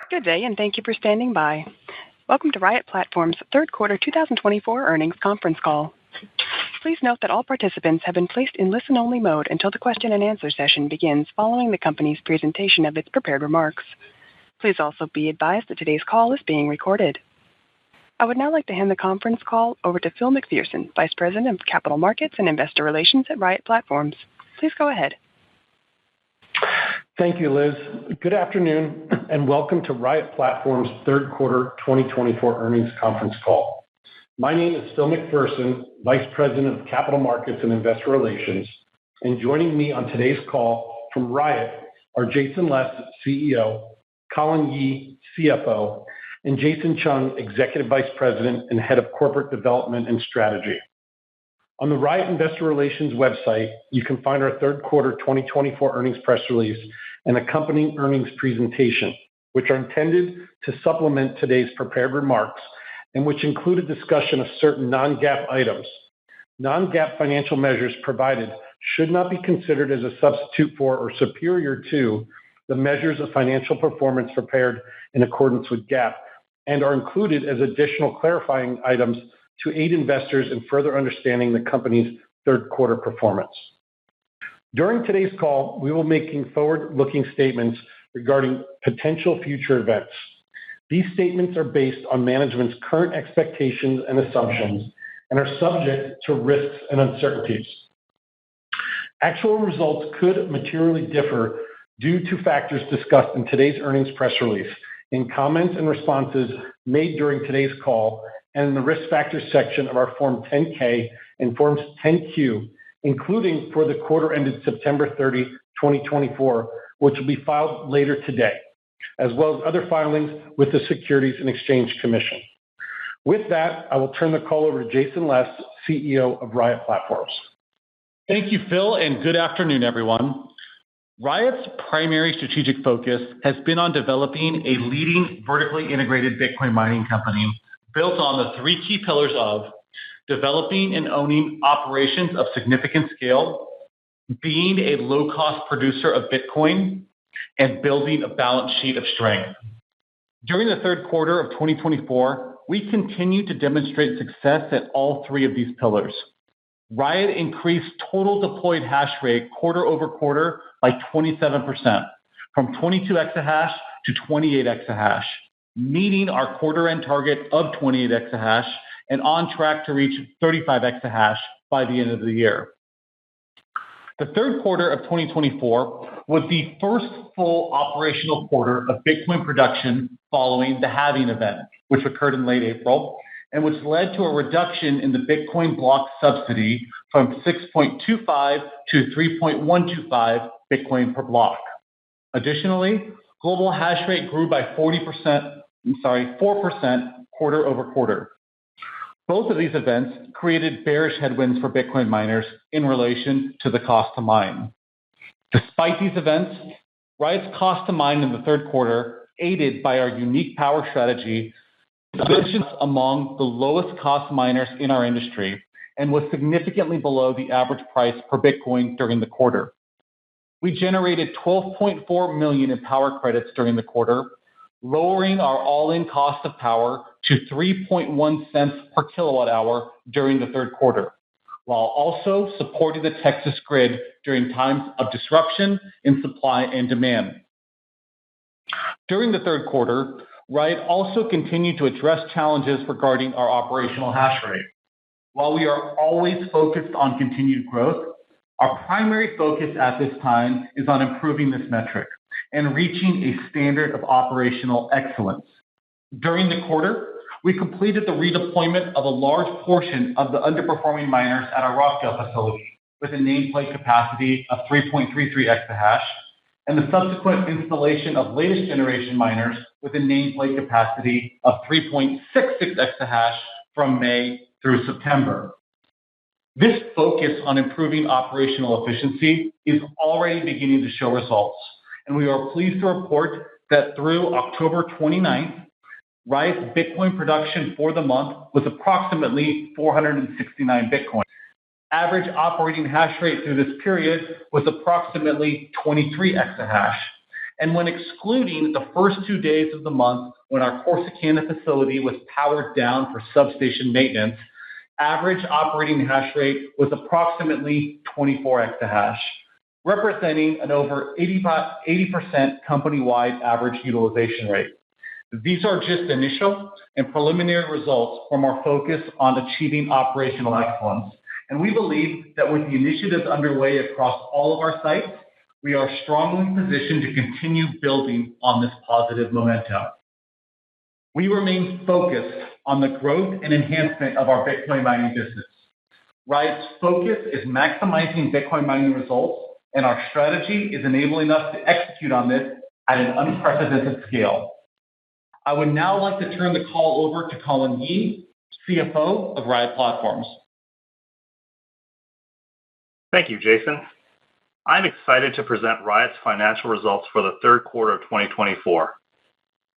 Good day, and thank you for standing by. Welcome to Riot Platforms' third quarter 2024 earnings conference call. Please note that all participants have been placed in listen-only mode until the question-and-answer session begins following the company's presentation of its prepared remarks. Please also be advised that today's call is being recorded. I would now like to hand the conference call over to Phil McPherson, Vice President of Capital Markets and Investor Relations at Riot Platforms. Please go ahead. Thank you, Liz. Good afternoon, and welcome to Riot Platforms' third quarter 2024 earnings conference call. My name is Phil McPherson, Vice President of Capital Markets and Investor Relations, and joining me on today's call from Riot are Jason Les, CEO, Colin Yee, CFO, and Jason Chung, Executive Vice President and Head of Corporate Development and Strategy. On the Riot Investor Relations website, you can find our third quarter 2024 earnings press release and accompanying earnings presentation, which are intended to supplement today's prepared remarks and which include a discussion of certain non-GAAP items. Non-GAAP financial measures provided should not be considered as a substitute for or superior to the measures of financial performance prepared in accordance with GAAP and are included as additional clarifying items to aid investors in further understanding the company's third quarter performance. During today's call, we will be making forward-looking statements regarding potential future events. These statements are based on management's current expectations and assumptions and are subject to risks and uncertainties. Actual results could materially differ due to factors discussed in today's earnings press release, in comments and responses made during today's call, and in the risk factors section of our Form 10-K and Forms 10-Q, including for the quarter ended September 30, 2024, which will be filed later today, as well as other filings with the Securities and Exchange Commission. With that, I will turn the call over to Jason Les, CEO of Riot Platforms. Thank you, Phil, and good afternoon, everyone. Riot's primary strategic focus has been on developing a leading vertically integrated Bitcoin mining company built on the three key pillars of developing and owning operations of significant scale, being a low-cost producer of Bitcoin, and building a balance sheet of strength. During the third quarter of 2024, we continue to demonstrate success at all three of these pillars. Riot increased total deployed hash rate quarter over quarter by 27%, from 22 exahash to 28 exahash, meeting our quarter-end target of 28 exahash and on track to reach 35 exahash by the end of the year. The third quarter of 2024 was the first full operational quarter of Bitcoin production following the halving event, which occurred in late April, and which led to a reduction in the Bitcoin block subsidy from 6.25 to 3.125 Bitcoin per block. Additionally, global hash rate grew by 4% quarter over quarter. Both of these events created bearish headwinds for Bitcoin miners in relation to the cost to mine. Despite these events, Riot's cost to mine in the third quarter, aided by our unique power strategy, positioned us among the lowest cost miners in our industry and was significantly below the average price per Bitcoin during the quarter. We generated $12.4 million in power credits during the quarter, lowering our all-in cost of power to 3.1 cents per kilowatt hour during the third quarter, while also supporting the Texas grid during times of disruption in supply and demand. During the third quarter, Riot also continued to address challenges regarding our operational hash rate. While we are always focused on continued growth, our primary focus at this time is on improving this metric and reaching a standard of operational excellence. During the quarter, we completed the redeployment of a large portion of the underperforming miners at our Rockdale facility with a nameplate capacity of 3.33 exahash and the subsequent installation of latest generation miners with a nameplate capacity of 3.66 exahash from May through September. This focus on improving operational efficiency is already beginning to show results, and we are pleased to report that through October 29th, Riot's Bitcoin production for the month was approximately 469 Bitcoin. Average operating hash rate through this period was approximately 23 exahash, And when excluding the first 2 days of the month when our Corsicana facility was powered down for substation maintenance, average operating hash rate was approximately 24 exahash, representing an over 80% company-wide average utilization rate. These are just initial and preliminary results from our focus on achieving operational excellence. And we believe that with the initiatives underway across all of our sites, we are strongly positioned to continue building on this positive momentum. We remain focused on the growth and enhancement of our Bitcoin mining business. Riot's focus is maximizing Bitcoin mining results, and our strategy is enabling us to execute on this at an unprecedented scale. I would now like to turn the call over to Colin Yee, CFO of Riot Platforms. Thank you, Jason. I'm excited to present Riot's financial results for the third quarter of 2024.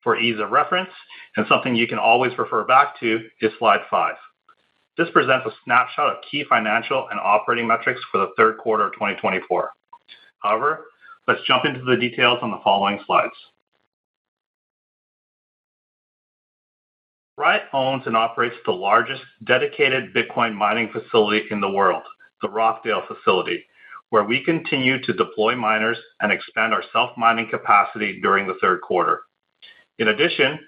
For ease of reference, and something you can always refer back to, is slide 5. This presents a snapshot of key financial and operating metrics for the third quarter of 2024. However, let's jump into the details on the following slides. Riot owns and operates the largest dedicated Bitcoin mining facility in the world, the Rockdale facility, where we continue to deploy miners and expand our self-mining capacity during the third quarter. In addition,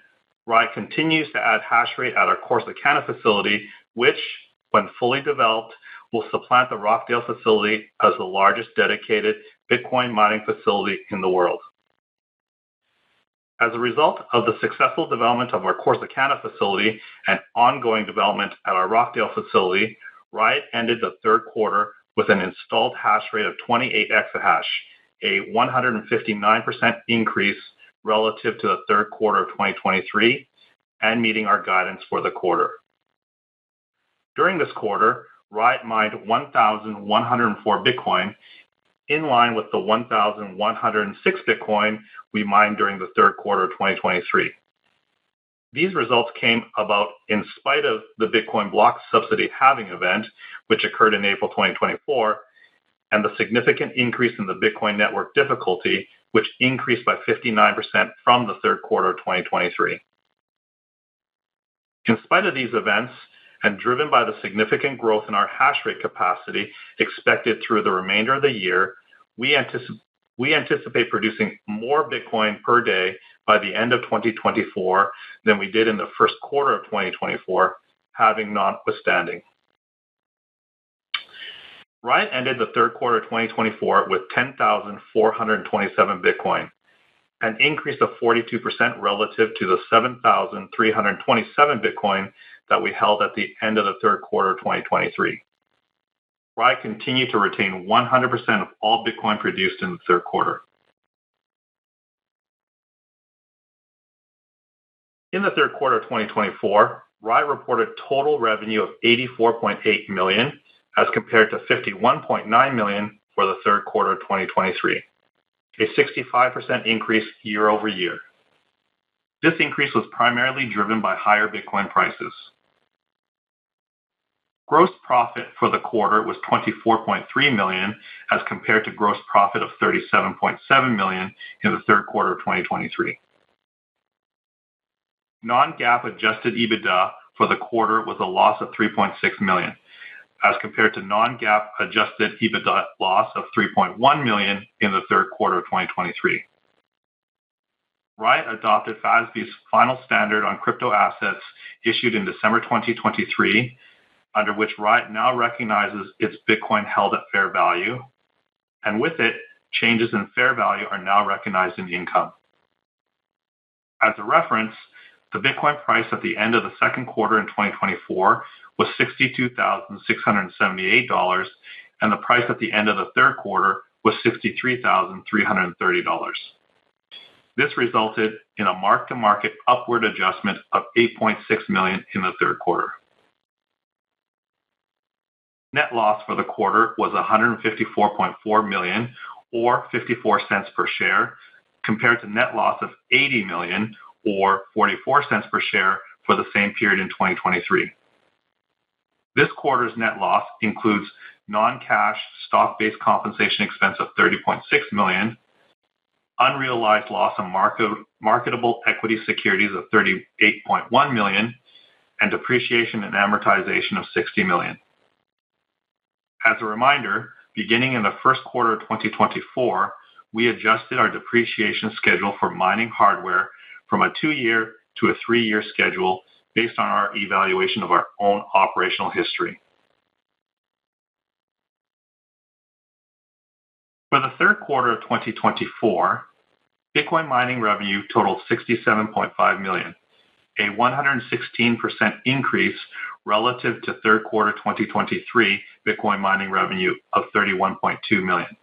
Riot continues to add hash rate at our Corsicana facility, which, when fully developed, will supplant the Rockdale facility as the largest dedicated Bitcoin mining facility in the world. As a result of the successful development of our Corsicana facility and ongoing development at our Rockdale facility, Riot ended the third quarter with an installed hash rate of 28 exahash, a 159% increase relative to the third quarter of 2023, and meeting our guidance for the quarter. During this quarter, Riot mined 1,104 Bitcoin, in line with the 1,106 Bitcoin we mined during the third quarter of 2023. These results came about in spite of the Bitcoin block subsidy halving event, which occurred in April 2024, and the significant increase in the Bitcoin network difficulty, which increased by 59% from the third quarter of 2023. In spite of these events, and driven by the significant growth in our hash rate capacity expected through the remainder of the year, we anticipate producing more Bitcoin per day by the end of 2024 than we did in the first quarter of 2024, halving notwithstanding. Riot ended the third quarter of 2024 with 10,427 Bitcoin, an increase of 42% relative to the 7,327 Bitcoin that we held at the end of the third quarter of 2023. Riot continued to retain 100% of all Bitcoin produced in the third quarter. In the third quarter of 2024, Riot reported total revenue of $84.8 million as compared to $51.9 million for the third quarter of 2023, a 65% increase year over year. This increase was primarily driven by higher Bitcoin prices. Gross profit for the quarter was $24.3 million as compared to gross profit of $37.7 million in the third quarter of 2023. Non-GAAP adjusted EBITDA for the quarter was a loss of $3.6 million, as compared to non-GAAP adjusted EBITDA loss of $3.1 million in the third quarter of 2023. Riot adopted FASB's final standard on crypto assets issued in December 2023, under which Riot now recognizes its Bitcoin held at fair value, and with it, changes in fair value are now recognized in income. As a reference, the Bitcoin price at the end of the second quarter in 2024 was $62,678, and the price at the end of the third quarter was $63,330. This resulted in a mark-to-market upward adjustment of $8.6 million in the third quarter. Net loss for the quarter was $154.4 million, or 54 cents per share, compared to net loss of $80 million, or 44 cents per share for the same period in 2023. This quarter's net loss includes non-cash stock-based compensation expense of $30.6 million, unrealized loss on marketable equity securities of $38.1 million, and depreciation and amortization of $60 million. As a reminder, beginning in the first quarter of 2024, we adjusted our depreciation schedule for mining hardware from a 2-year to a 3-year schedule based on our evaluation of our own operational history. For the third quarter of 2024, Bitcoin mining revenue totaled $67.5 million, a 116% increase relative to third quarter 2023 Bitcoin mining revenue of $31.2 million.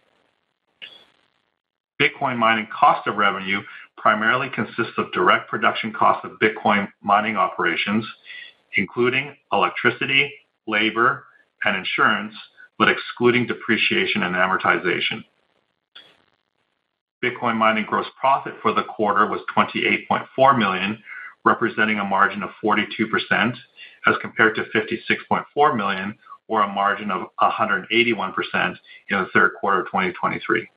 Bitcoin mining cost of revenue primarily consists of direct production costs of Bitcoin mining operations, including electricity, labor, and insurance, but excluding depreciation and amortization. Bitcoin mining gross profit for the quarter was $28.4 million, representing a margin of 42%, as compared to $56.4 million, or a margin of 181% in the third quarter of 2023.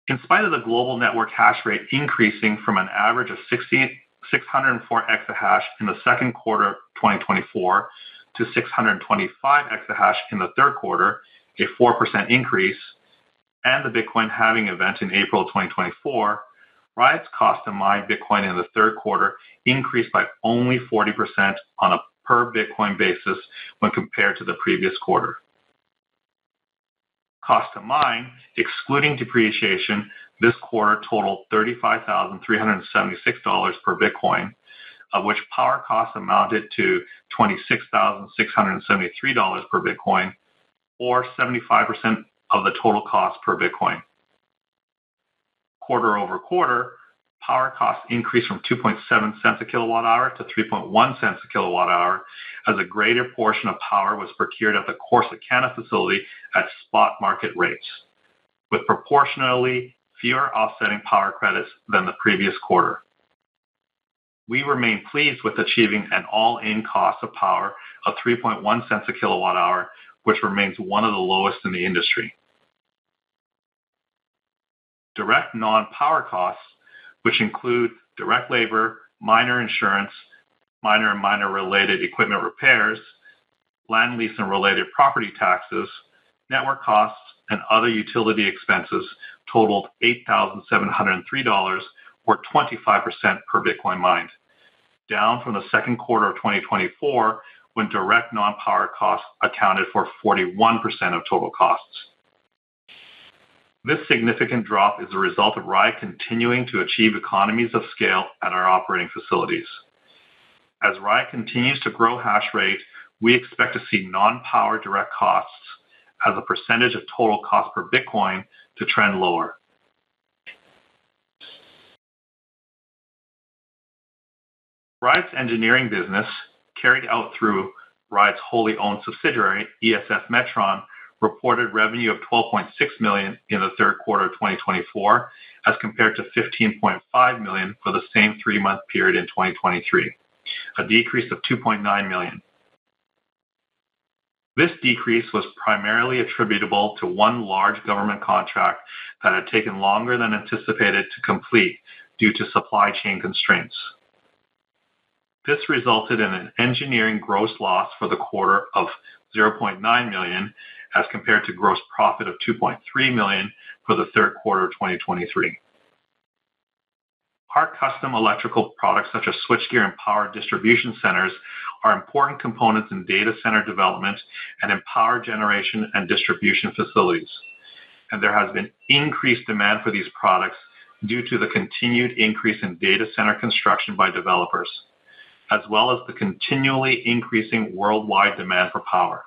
In spite of the global network hash rate increasing from an average of 604 exahash in the second quarter of 2024 to 625 exahash in the third quarter, a 4% increase, and the Bitcoin halving event in April 2024, Riot's cost to mine Bitcoin in the third quarter increased by only 40% on a per Bitcoin basis when compared to the previous quarter. Cost to mine, excluding depreciation, this quarter totaled $35,376 per Bitcoin, of which power costs amounted to $26,673 per Bitcoin, or 75% of the total cost per Bitcoin. Quarter over quarter, power costs increased from 2.7 cents a kilowatt hour to 3.1 cents a kilowatt hour, as a greater portion of power was procured at the Corsicana facility at spot market rates, with proportionally fewer offsetting power credits than the previous quarter. We remain pleased with achieving an all-in cost of power of 3.1 cents a kilowatt hour, which remains one of the lowest in the industry. Direct non-power costs, which include direct labor, miner insurance, miner and miner-related equipment repairs, land lease and related property taxes, network costs, and other utility expenses, totaled $8,703, or 25% per Bitcoin mined, down from the second quarter of 2024, when direct non-power costs accounted for 41% of total costs. This significant drop is a result of Riot continuing to achieve economies of scale at our operating facilities. As Riot continues to grow hash rate, we expect to see non-power direct costs as a percentage of total cost per Bitcoin to trend lower. Riot's engineering business, carried out through Riot's wholly owned subsidiary, ESS Metron, reported revenue of $12.6 million in the third quarter of 2024, as compared to $15.5 million for the same 3-month period in 2023, a decrease of $2.9 million. This decrease was primarily attributable to one large government contract that had taken longer than anticipated to complete due to supply chain constraints. This resulted in an engineering gross loss for the quarter of $0.9 million, as compared to gross profit of $2.3 million for the third quarter of 2023. Our custom electrical products, such as switchgear and power distribution centers, are important components in data center development and in power generation and distribution facilities, and there has been increased demand for these products due to the continued increase in data center construction by developers, as well as the continually increasing worldwide demand for power.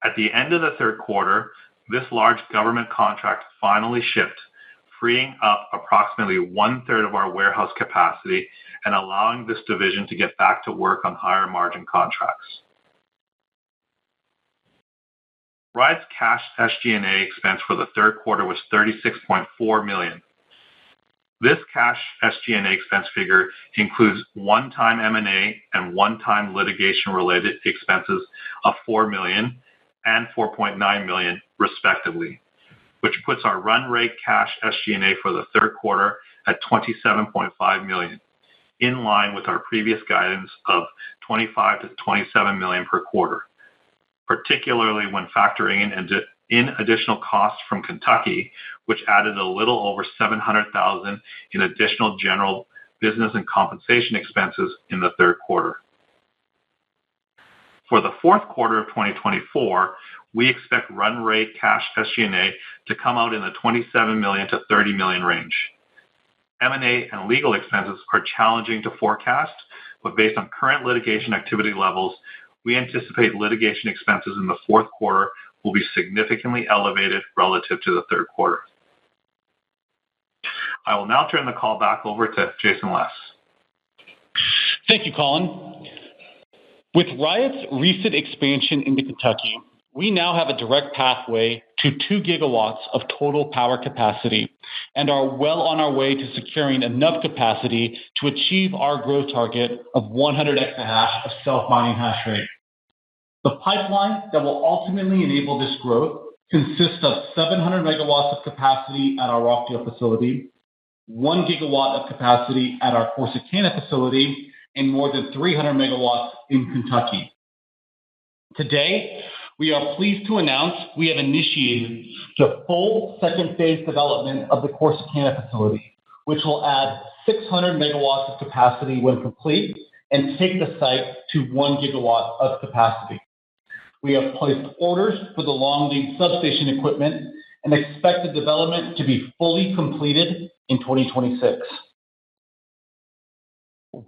At the end of the third quarter, this large government contract finally shipped, freeing up approximately 1/3 of our warehouse capacity and allowing this division to get back to work on higher margin contracts. Riot's cash SG&A expense for the third quarter was $36.4 million. This cash SG&A expense figure includes one-time M&A and one-time litigation-related expenses of $4 million and $4.9 million, respectively, which puts our run rate cash SG&A for the third quarter at $27.5 million, in line with our previous guidance of $25 to $27 million per quarter, particularly when factoring in additional costs from Kentucky, which added a little over $700,000 in additional general business and compensation expenses in the third quarter. For the fourth quarter of 2024, we expect run rate cash SG&A to come out in the $27 million to $30 million range. M&A and legal expenses are challenging to forecast, but based on current litigation activity levels, we anticipate litigation expenses in the fourth quarter will be significantly elevated relative to the third quarter. I will now turn the call back over to Jason Les. Thank you, Colin. With Riot's recent expansion into Kentucky, we now have a direct pathway to 2 gigawatts of total power capacity and are well on our way to securing enough capacity to achieve our growth target of 100 exahash of self-mining hash rate. The pipeline that will ultimately enable this growth consists of 700 megawatts of capacity at our Rockdale facility, 1 gigawatt of capacity at our Corsicana facility, and more than 300 megawatts in Kentucky. Today, we are pleased to announce we have initiated the full second phase development of the Corsicana facility, which will add 600 megawatts of capacity when complete and take the site to 1 gigawatt of capacity. We have placed orders for the long lead substation equipment and expect the development to be fully completed in 2026.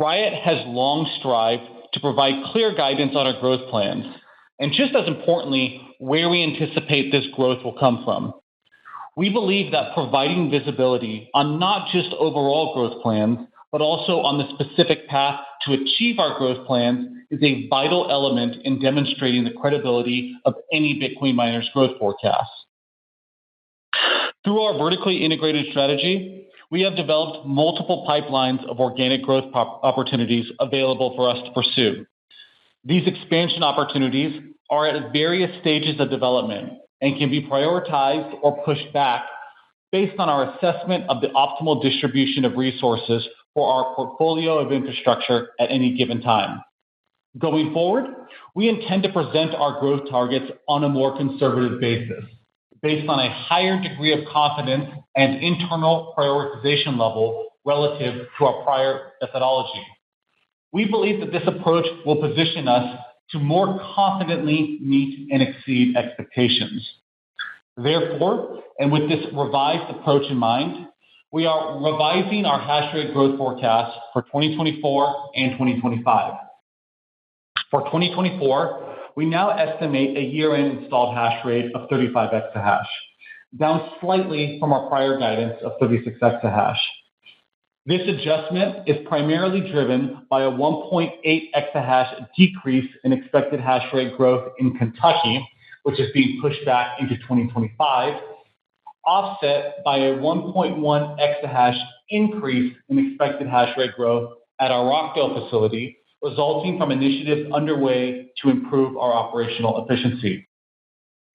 Riot has long strived to provide clear guidance on our growth plans, and just as importantly, where we anticipate this growth will come from. We believe that providing visibility on not just overall growth plans, but also on the specific path to achieve our growth plans is a vital element in demonstrating the credibility of any Bitcoin miner's growth forecast. Through our vertically integrated strategy, we have developed multiple pipelines of organic growth opportunities available for us to pursue. These expansion opportunities are at various stages of development and can be prioritized or pushed back based on our assessment of the optimal distribution of resources for our portfolio of infrastructure at any given time. Going forward, we intend to present our growth targets on a more conservative basis, based on a higher degree of confidence and internal prioritization level relative to our prior methodology. We believe that this approach will position us to more confidently meet and exceed expectations. Therefore, and with this revised approach in mind, we are revising our hash rate growth forecast for 2024 and 2025. For 2024, we now estimate a year-end installed hash rate of 35 exahash, down slightly from our prior guidance of 36 exahash. This adjustment is primarily driven by a 1.8 exahash decrease in expected hash rate growth in Kentucky, which is being pushed back into 2025, offset by a 1.1 exahash increase in expected hash rate growth at our Rockdale facility, resulting from initiatives underway to improve our operational efficiency.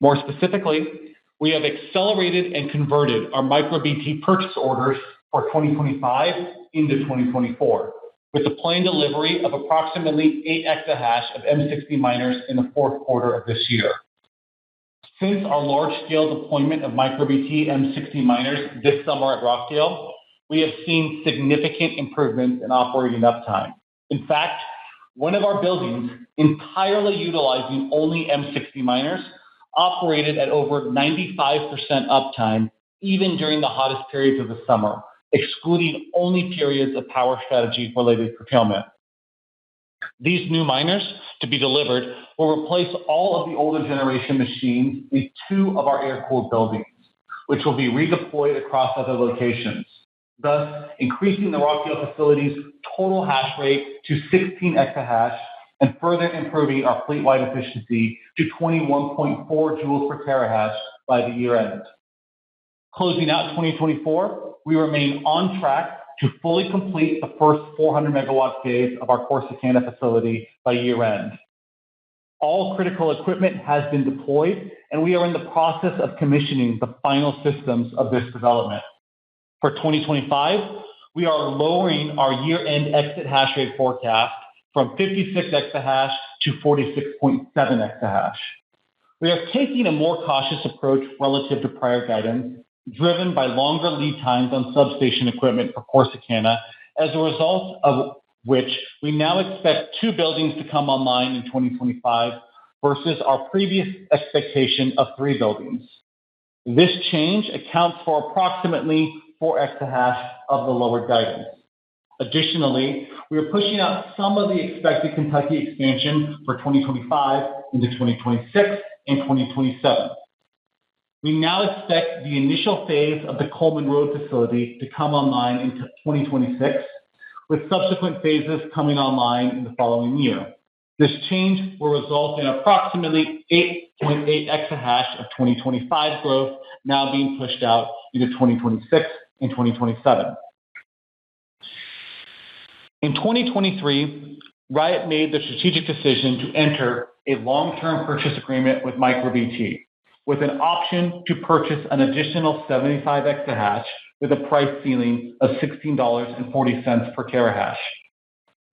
More specifically, we have accelerated and converted our MicroBT purchase orders for 2025 into 2024, with the planned delivery of approximately 8 exahash of M60 miners in the fourth quarter of this year. Since our large-scale deployment of MicroBT M60 miners this summer at Rockdale, we have seen significant improvements in operating uptime. In fact, one of our buildings, entirely utilizing only M60 miners, operated at over 95% uptime, even during the hottest periods of the summer, excluding only periods of power strategy-related curtailment. These new miners, to be delivered, will replace all of the older generation machines in 2 of our air-cooled buildings, which will be redeployed across other locations, thus increasing the Rockdale facility's total hash rate to 16 exahash and further improving our fleet-wide efficiency to 21.4 joules per terahash by the year end. Closing out 2024, we remain on track to fully complete the first 400 megawatt phase of our Corsicana facility by year end. All critical equipment has been deployed, and we are in the process of commissioning the final systems of this development. For 2025, we are lowering our year-end exit hash rate forecast from 56 exahash to 46.7 exahash. We are taking a more cautious approach relative to prior guidance, driven by longer lead times on substation equipment for Corsicana, as a result of which we now expect 2 buildings to come online in 2025 versus our previous expectation of 3 buildings. This change accounts for approximately 4 exahash of the lower guidance. Additionally, we are pushing out some of the expected Kentucky expansion for 2025 into 2026 and 2027. We now expect the initial phase of the Coleman Road facility to come online in 2026, with subsequent phases coming online in the following year. This change will result in approximately 8.8 exahash of 2025 growth now being pushed out into 2026 and 2027. In 2023, Riot made the strategic decision to enter a long-term purchase agreement with MicroBT, with an option to purchase an additional 75 exahash with a price ceiling of $16.40 per terahash.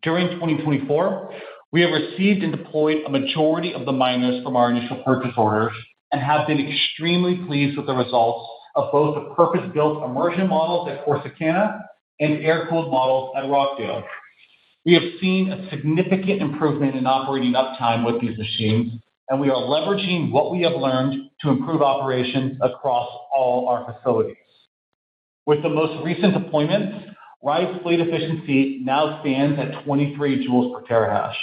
During 2024, we have received and deployed a majority of the miners from our initial purchase orders and have been extremely pleased with the results of both the purpose-built immersion models at Corsicana and air-cooled models at Rockdale. We have seen a significant improvement in operating uptime with these machines, and we are leveraging what we have learned to improve operations across all our facilities. With the most recent deployments, Riot's fleet efficiency now stands at 23 joules per terahash.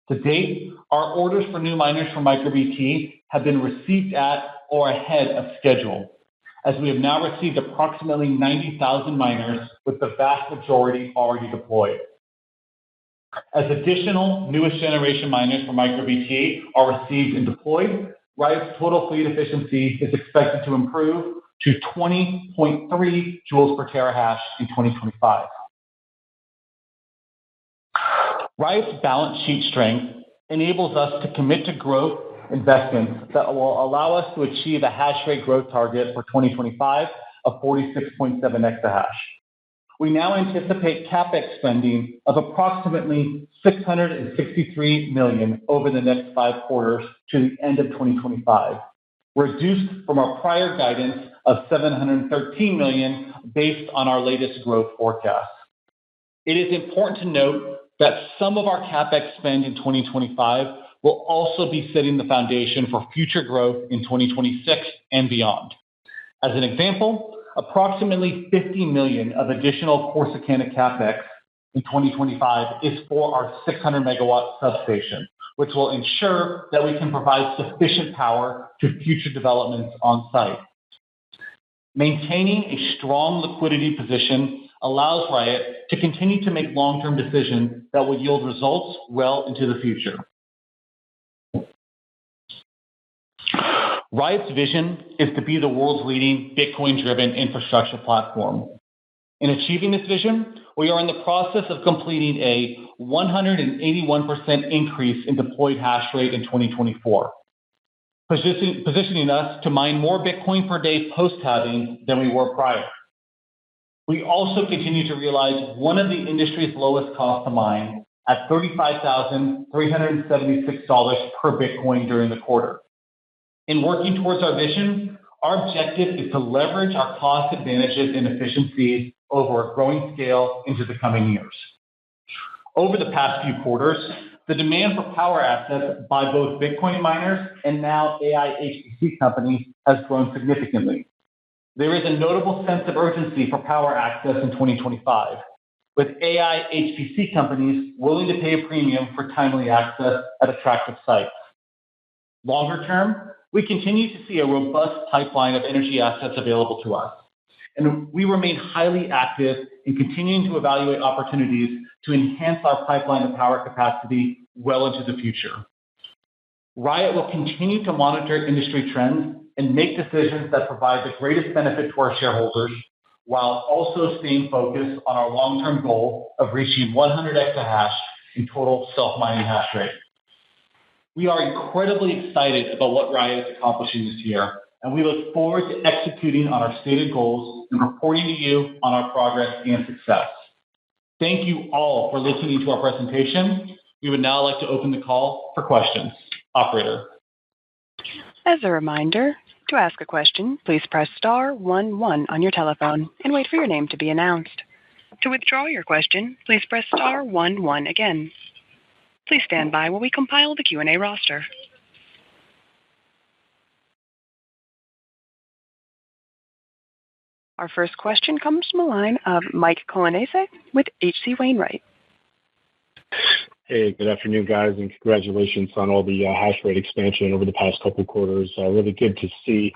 To date, our orders for new miners from MicroBT have been received at or ahead of schedule, as we have now received approximately 90,000 miners, with the vast majority already deployed. As additional newest generation miners from MicroBT are received and deployed, Riot's total fleet efficiency is expected to improve to 20.3 joules per terahash in 2025. Riot's balance sheet strength enables us to commit to growth investments that will allow us to achieve a hash rate growth target for 2025 of 46.7 exahash. We now anticipate CapEx spending of approximately $663 million over the next 5 quarters to the end of 2025, reduced from our prior guidance of $713 million based on our latest growth forecast. It is important to note that some of our CapEx spend in 2025 will also be setting the foundation for future growth in 2026 and beyond. As an example, approximately $50 million of additional Corsicana CapEx in 2025 is for our 600 megawatt substation, which will ensure that we can provide sufficient power to future developments on site. Maintaining a strong liquidity position allows Riot to continue to make long-term decisions that will yield results well into the future. Riot's vision is to be the world's leading Bitcoin-driven infrastructure platform. In achieving this vision, we are in the process of completing a 181% increase in deployed hash rate in 2024, positioning us to mine more Bitcoin per day post-halving than we were prior. We also continue to realize one of the industry's lowest cost to mine at $35,376 per Bitcoin during the quarter. In working towards our vision, our objective is to leverage our cost advantages and efficiencies over a growing scale into the coming years. Over the past few quarters, the demand for power assets by both Bitcoin miners and now AI HPC companies has grown significantly. There is a notable sense of urgency for power access in 2025, with AI HPC companies willing to pay a premium for timely access at attractive sites. Longer term, we continue to see a robust pipeline of energy assets available to us, and we remain highly active in continuing to evaluate opportunities to enhance our pipeline of power capacity well into the future. Riot will continue to monitor industry trends and make decisions that provide the greatest benefit to our shareholders, while also staying focused on our long-term goal of reaching 100 exahash in total self-mining hash rate. We are incredibly excited about what Riot is accomplishing this year, and we look forward to executing on our stated goals and reporting to you on our progress and success. Thank you all for listening to our presentation. We would now like to open the call for questions. Operator. As a reminder, to ask a question, please press star 11 on your telephone and wait for your name to be announced. To withdraw your question, please press star 11 again. Please stand by while we compile the Q&A roster. Our first question comes from the line of Mike Colonnese with H.C. Wainwright. Hey, good afternoon, guys, and congratulations on all the hash rate expansion over the past couple of quarters. Really good to see.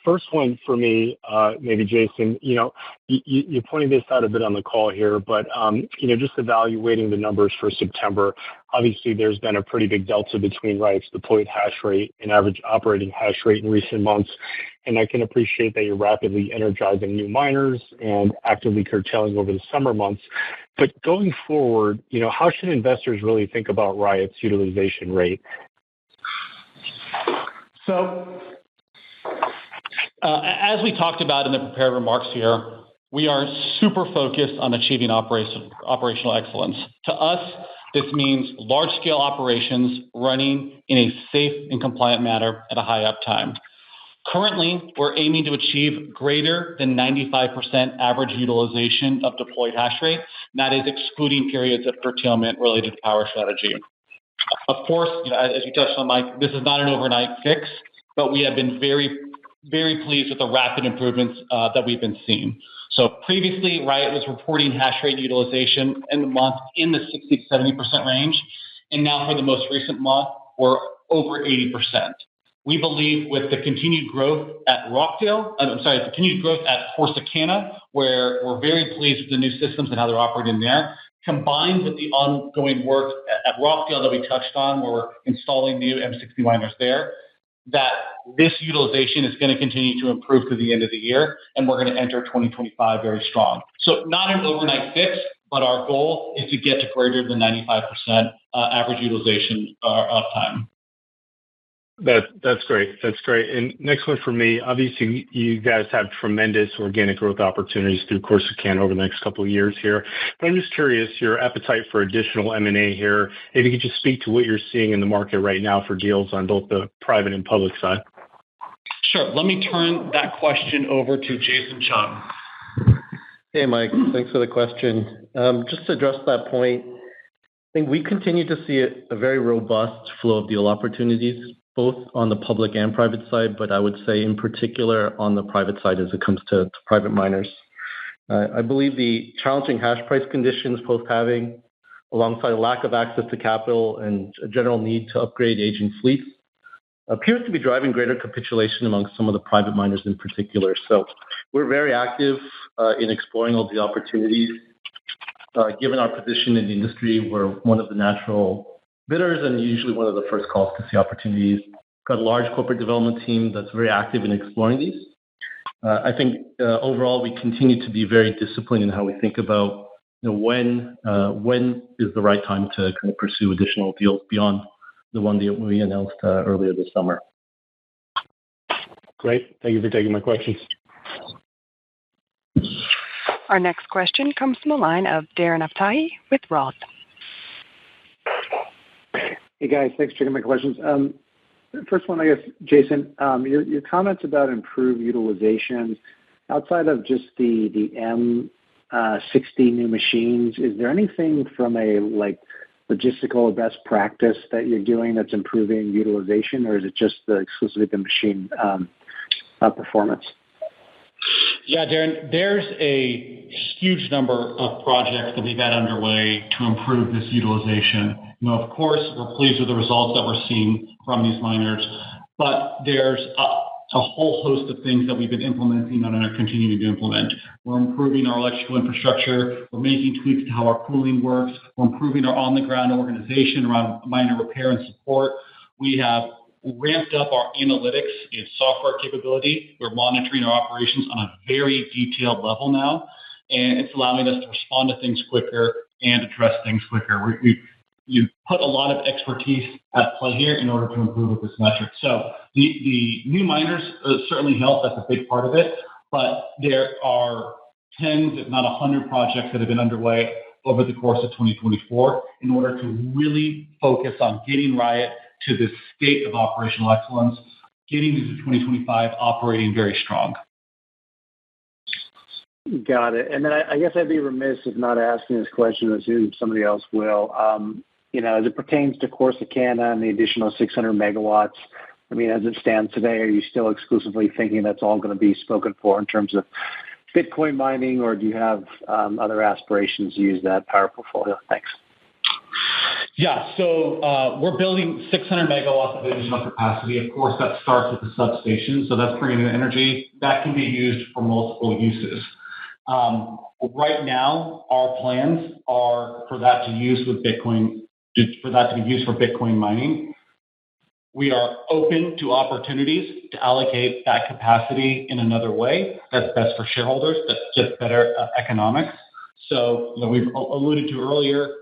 First one for me, maybe Jason, you pointed this out a bit on the call here, but, just evaluating the numbers for September, obviously there's been a pretty big delta between Riot's deployed hash rate and average operating hash rate in recent months. And I can appreciate that you're rapidly energizing new miners and actively curtailing over the summer months. But going forward, how should investors really think about Riot's utilization rate? So, as we talked about in the prepared remarks here, we are super focused on achieving operational excellence. To us, this means large-scale operations running in a safe and compliant manner at a high uptime. Currently, we're aiming to achieve greater than 95% average utilization of deployed hash rate. That is excluding periods of curtailment related to power strategy. Of course, as you touched on, Mike, this is not an overnight fix, but we have been very, very pleased with the rapid improvements that we've been seeing. So previously, Riot was reporting hash rate utilization in the month in the 60 to 70% range, and now for the most recent month, we're over 80%. We believe with the continued growth at continued growth at Corsicana, where we're very pleased with the new systems and how they're operating there, combined with the ongoing work at Rockdale that we touched on, where we're installing new M60 miners there, that this utilization is going to continue to improve to the end of the year, and we're going to enter 2025 very strong. So not an overnight fix, but our goal is to get to greater than 95% average utilization uptime. That's great. That's great. And next one for me, obviously you guys have tremendous organic growth opportunities through Corsicana over the next couple of years here. But I'm just curious, your appetite for additional M&A here, if you could just speak to what you're seeing in the market right now for deals on both the private and public side. Sure. Let me turn that question over to Jason Chung. Hey, Mike. Thanks for the question. Just to address that point, I think we continue to see a very robust flow of deal opportunities, both on the public and private side, but I would say in particular on the private side as it comes to private miners. I believe the challenging hash price conditions post-halving, alongside a lack of access to capital and a general need to upgrade aging fleets, appears to be driving greater capitulation amongst some of the private miners in particular. So we're very active in exploring all the opportunities. Given our position in the industry, we're one of the natural bidders and usually one of the first calls to see opportunities. Got a large corporate development team that's very active in exploring these. I think overall we continue to be very disciplined in how we think about when is the right time to kind of pursue additional deals beyond the one that we announced earlier this summer. Great. Thank you for taking my questions. Our next question comes from the line of Darren Aftahi with Roth. Hey guys, thanks for taking my questions. First one, I guess, Jason, your comments about improved utilization, outside of just the M60 new machines, is there anything from a logistical or best practice that you're doing that's improving utilization, or is it just exclusively the machine performance? Yeah, Darren, there's a huge number of projects that we've had underway to improve this utilization. Of course, we're pleased with the results that we're seeing from these miners, but there's a whole host of things that we've been implementing and are continuing to implement. We're improving our electrical infrastructure. We're making tweaks to how our cooling works. We're improving our on-the-ground organization around miner repair and support. We have ramped up our analytics and software capability. We're monitoring our operations on a very detailed level now, and it's allowing us to respond to things quicker and address things quicker. you put a lot of expertise at play here in order to improve with this metric. So the new miners certainly help. That's a big part of it. But there are tens, if not 100 projects that have been underway over the course of 2024 in order to really focus on getting Riot to this state of operational excellence, getting into 2025 operating very strong. Got it. And then I guess I'd be remiss if not asking this question, assume somebody else will. As it pertains to Corsicana and the additional 600 megawatts, I mean, as it stands today, are you still exclusively thinking that's all going to be spoken for in terms of Bitcoin mining, or do you have other aspirations to use that power portfolio? Thanks. Yeah, so we're building 600 megawatts of additional capacity. Of course, that starts with the substation, so that's bringing in energy that can be used for multiple uses. Right now, our plans are for that to use with Bitcoin, for that to be used for Bitcoin mining. We are open to opportunities to allocate that capacity in another way that's best for shareholders, that gets better economics. So, we've alluded to earlier,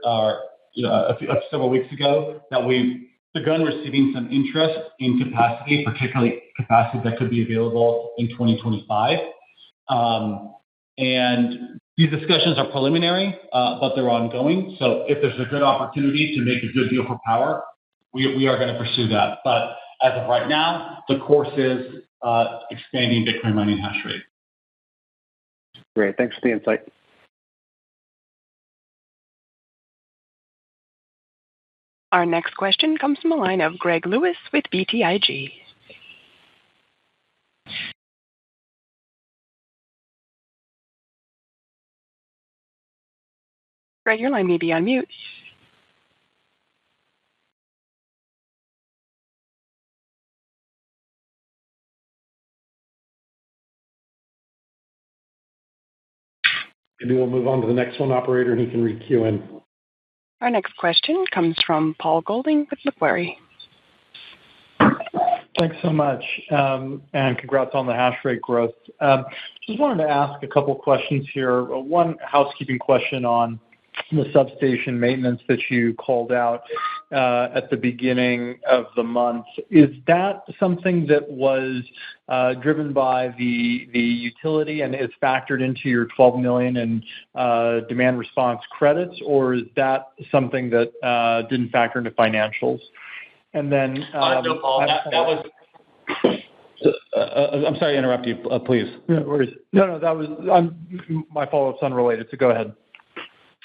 several weeks ago, that we've begun receiving some interest in capacity, particularly capacity that could be available in 2025. And these discussions are preliminary, but they're ongoing. So if there's a good opportunity to make a good deal for power, we are going to pursue that. But as of right now, the course is expanding Bitcoin mining hash rate. Great. Thanks for the insight. Our next question comes from the line of Greg Lewis with BTIG. Greg, your line may be on mute. Maybe we'll move on to the next one, operator, and he can re-queue in. Our next question comes from Paul Golding with Macquarie. Thanks so much, and congrats on the hash rate growth. Just wanted to ask a couple questions here. One housekeeping question on the substation maintenance that you called out at the beginning of the month. Is that something that was driven by the utility and is factored into your $12 million in demand response credits, or is that something that didn't factor into financials? And then no, Paul, that was. I'm sorry to interrupt you. Please. No worries. No, that was my follow-up's unrelated. So go ahead.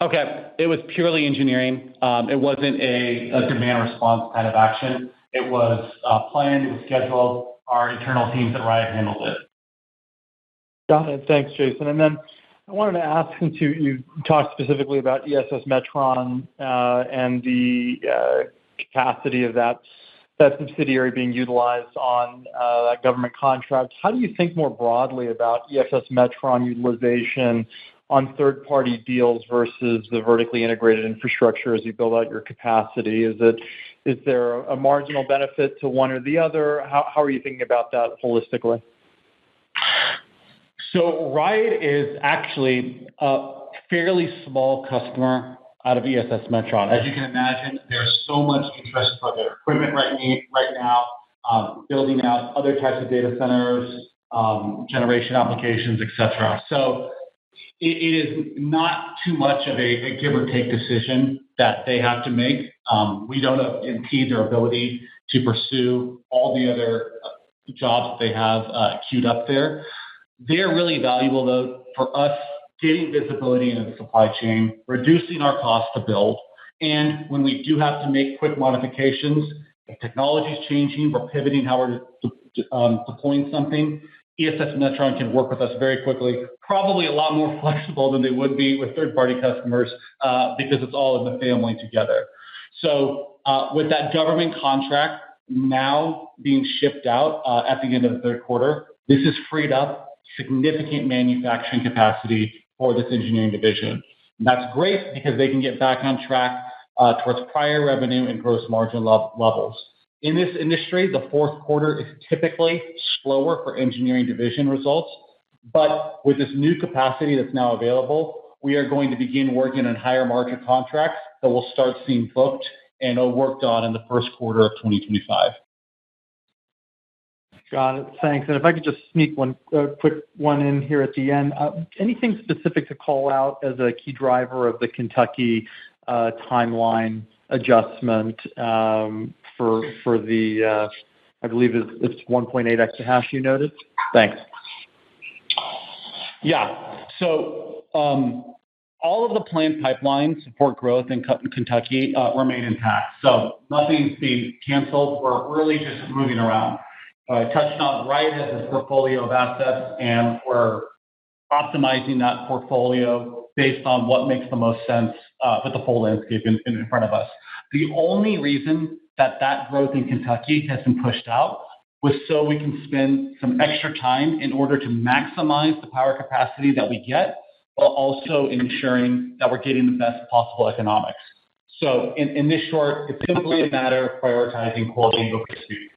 Okay. It was purely engineering. It wasn't a demand response kind of action. It was planned. It was scheduled. Our internal teams at Riot handled it. Got it. Thanks, Jason. And then I wanted to ask, since you talked specifically about ESS Metron and the capacity of that subsidiary being utilized on that government contract, how do you think more broadly about ESS Metron utilization on third-party deals versus the vertically integrated infrastructure as you build out your capacity? Is there a marginal benefit to one or the other? How are you thinking about that holistically? So Riot is actually a fairly small customer out of ESS Metron. As you can imagine, there's so much interest for their equipment right now, building out other types of data centers, generation applications, etc. So it is not too much of a give or take decision that they have to make. We don't impede their ability to pursue all the other jobs that they have queued up there. They're really valuable, though, for us getting visibility into the supply chain, reducing our cost to build, and when we do have to make quick modifications, if technology is changing, we're pivoting how we're deploying something, ESS Metron can work with us very quickly, probably a lot more flexible than they would be with third-party customers because it's all in the family together. So with that government contract now being shipped out at the end of the third quarter, this has freed up significant manufacturing capacity for this engineering division. And that's great because they can get back on track towards prior revenue and gross margin levels. In this industry, the fourth quarter is typically slower for engineering division results, but with this new capacity that's now available, we are going to begin working on higher margin contracts that we'll start seeing booked and worked on in the first quarter of 2025. Got it. Thanks. And if I could just sneak one quick one in here at the end, anything specific to call out as a key driver of the Kentucky timeline adjustment for the, I believe it's 1.8 exahash you noted? Thanks. Yeah. So all of the planned pipelines support growth in Kentucky remain intact. So nothing's being canceled. We're really just moving around. I touched on Riot has this portfolio of assets, and we're optimizing that portfolio based on what makes the most sense with the full landscape in front of us. The only reason that growth in Kentucky has been pushed out was so we can spend some extra time in order to maximize the power capacity that we get, while also ensuring that we're getting the best possible economics. So in this short, it's simply a matter of prioritizing quality over speed.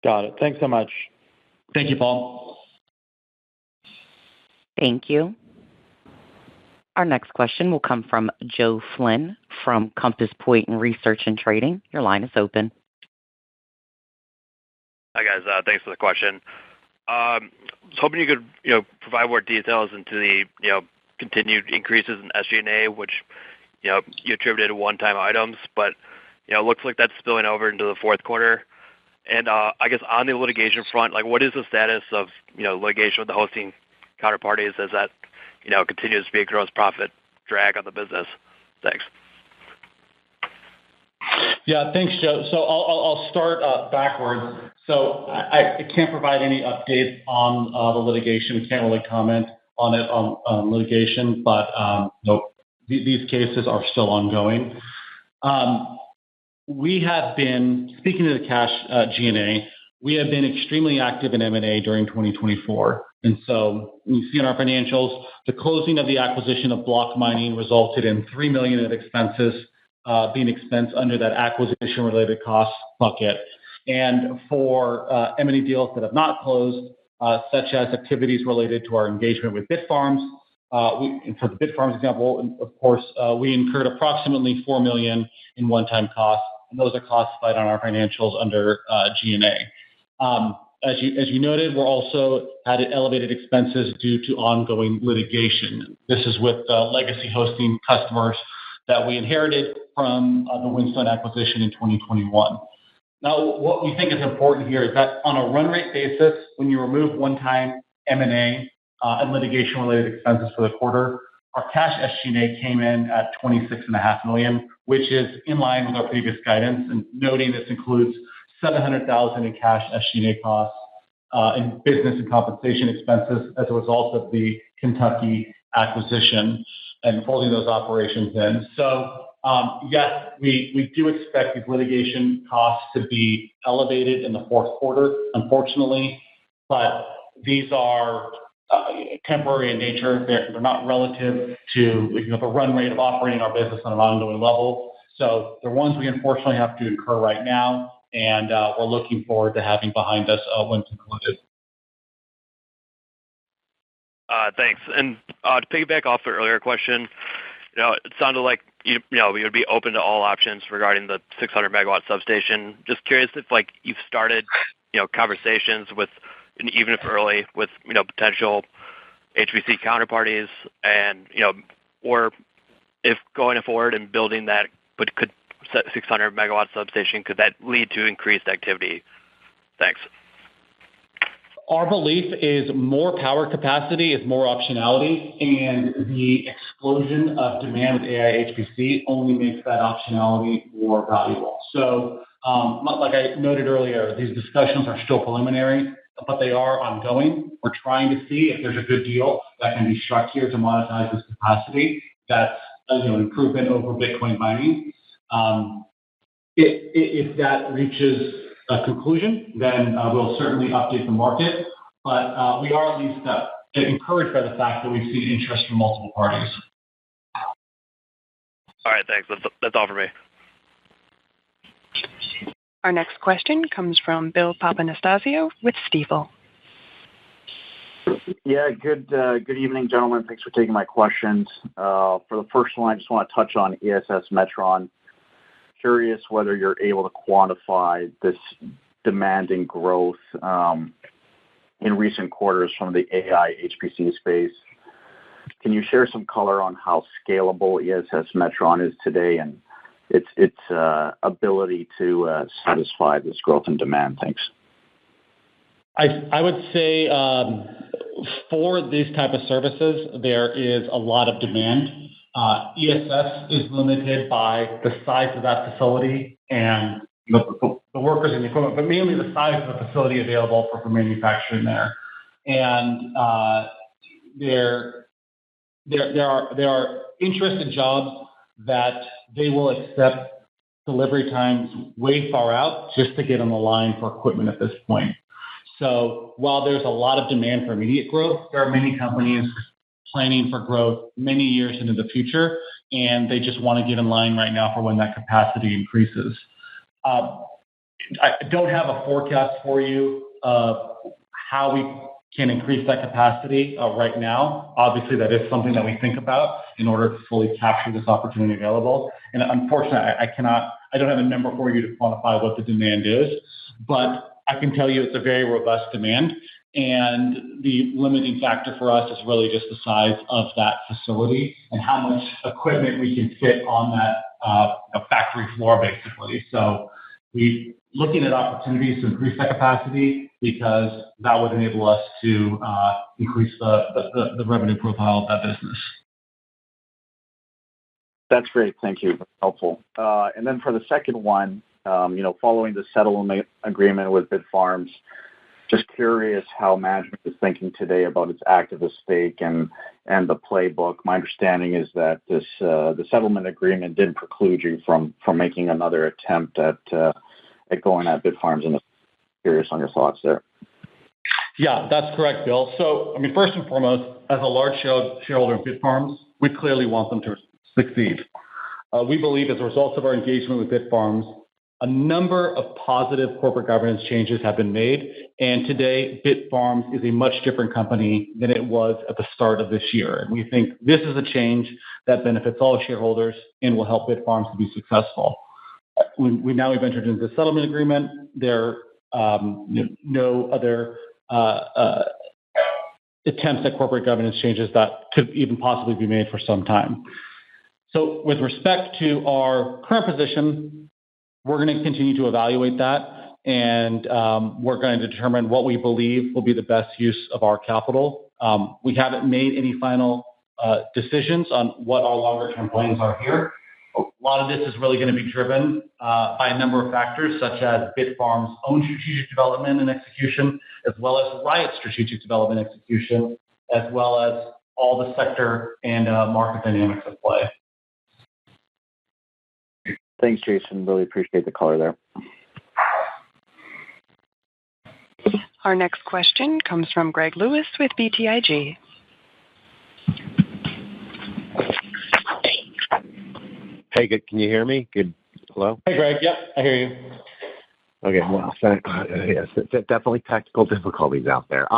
Got it. Thanks so much. Thank you, Paul. Thank you. Our next question will come from Joe Flynn from Compass Point Research and Trading. Your line is open. Hi, guys. Thanks for the question. I was hoping you could, provide more details into the, continued increases in SG&A, which, you attributed to one-time items, but, it looks like that's spilling over into the fourth quarter. And I guess on the litigation front, what is the status of, litigation with the hosting counterparties as that, continues to be a gross profit drag on the business? Thanks. Yeah, thanks, Joe. So I'll start backwards. So I can't provide any updates on the litigation. We can't really comment on it on litigation, but these cases are still ongoing. We have been, speaking of the cash G&A, we have been extremely active in M&A during 2024. And so you see in our financials, the closing of the acquisition of Block Mining resulted in $3 million of expenses being expensed under that acquisition-related cost bucket. And for M&A deals that have not closed, such as activities related to our engagement with Bitfarms, for the Bitfarms example, of course, we incurred approximately $4 million in one-time costs, and those are classified on our financials under G&A. As you noted, we're also had elevated expenses due to ongoing litigation. This is with legacy hosting customers that we inherited from the Whinstone acquisition in 2021. Now, what we think is important here is that on a run rate basis, when you remove one-time M&A and litigation-related expenses for the quarter, our cash SG&A came in at $26.5 million, which is in line with our previous guidance, and noting this includes $700,000 in cash SG&A costs and business and compensation expenses as a result of the Kentucky acquisition and folding those operations in. So, yes, we do expect these litigation costs to be elevated in the fourth quarter, unfortunately, but these are temporary in nature. They're not relative to the run rate of operating our business on an ongoing level. So they're ones we unfortunately have to incur right now, and we're looking forward to having behind us when concluded. Thanks. And to piggyback off the earlier question, it sounded like you would be open to all options regarding the 600 megawatt substation. Just curious if you've started conversations with, even if early, with potential HPC counterparties, and or if going forward and building that, but could 600 megawatt substation, could that lead to increased activity? Thanks. Our belief is more power capacity is more optionality, and the explosion of demand with AI HPC only makes that optionality more valuable. So, like I noted earlier, these discussions are still preliminary, but they are ongoing. We're trying to see if there's a good deal that can be struck here to monetize this capacity. That's an improvement over Bitcoin mining. If that reaches a conclusion, then we'll certainly update the market. But we are at least encouraged by the fact that we've seen interest from multiple parties. All right, thanks. That's all for me. Our next question comes from Bill Papanastasiou with Stifel. Yeah, good evening, gentlemen. Thanks for taking my questions. For the first one, I just want to touch on ESS Metron. Curious whether you're able to quantify this demanding growth in recent quarters from the AI HPC space. Can you share some color on how scalable ESS Metron is today and its ability to satisfy this growth and demand? Thanks. I would say for these type of services, there is a lot of demand. ESS is limited by the size of that facility and the workers and the equipment, but mainly the size of the facility available for manufacturing there. And there are interested jobs that they will accept delivery times way far out just to get on the line for equipment at this point. So while there's a lot of demand for immediate growth, there are many companies planning for growth many years into the future, and they just want to get in line right now for when that capacity increases. I don't have a forecast for you of how we can increase that capacity right now. Obviously, that is something that we think about in order to fully capture this opportunity available. And unfortunately, I don't have a number for you to quantify what the demand is, but I can tell you it's a very robust demand, and the limiting factor for us is really just the size of that facility and how much equipment we can fit on that factory floor, basically. So we're looking at opportunities to increase that capacity because that would enable us to increase the revenue profile of that business. That's great. Thank you. That's helpful. And then for the second one, following the settlement agreement with Bitfarms, just curious how management is thinking today about its activist stake and the playbook. My understanding is that the settlement agreement didn't preclude you from making another attempt at going at Bitfarms, and curious on your thoughts there. Yeah, that's correct, Bill. So, first and foremost, as a large shareholder of Bitfarms, we clearly want them to succeed. We believe as a result of our engagement with Bitfarms, a number of positive corporate governance changes have been made, and today Bitfarms is a much different company than it was at the start of this year. And we think this is a change that benefits all shareholders and will help Bitfarms to be successful. We've entered into the settlement agreement. There are no other attempts at corporate governance changes that could even possibly be made for some time. So with respect to our current position, we're going to continue to evaluate that, and we're going to determine what we believe will be the best use of our capital. We haven't made any final decisions on what our longer-term plans are here. A lot of this is really going to be driven by a number of factors, such as Bitfarms' own strategic development and execution, as well as Riot's strategic development and execution, as well as all the sector and market dynamics at play. Thanks, Jason. Really appreciate the color there. Our next question comes from Greg Lewis with BTIG. Hey, good. Can you hear me? Good. Hello? Hey, Greg. Yep, I hear you. Okay, well, yes, definitely technical difficulties out there.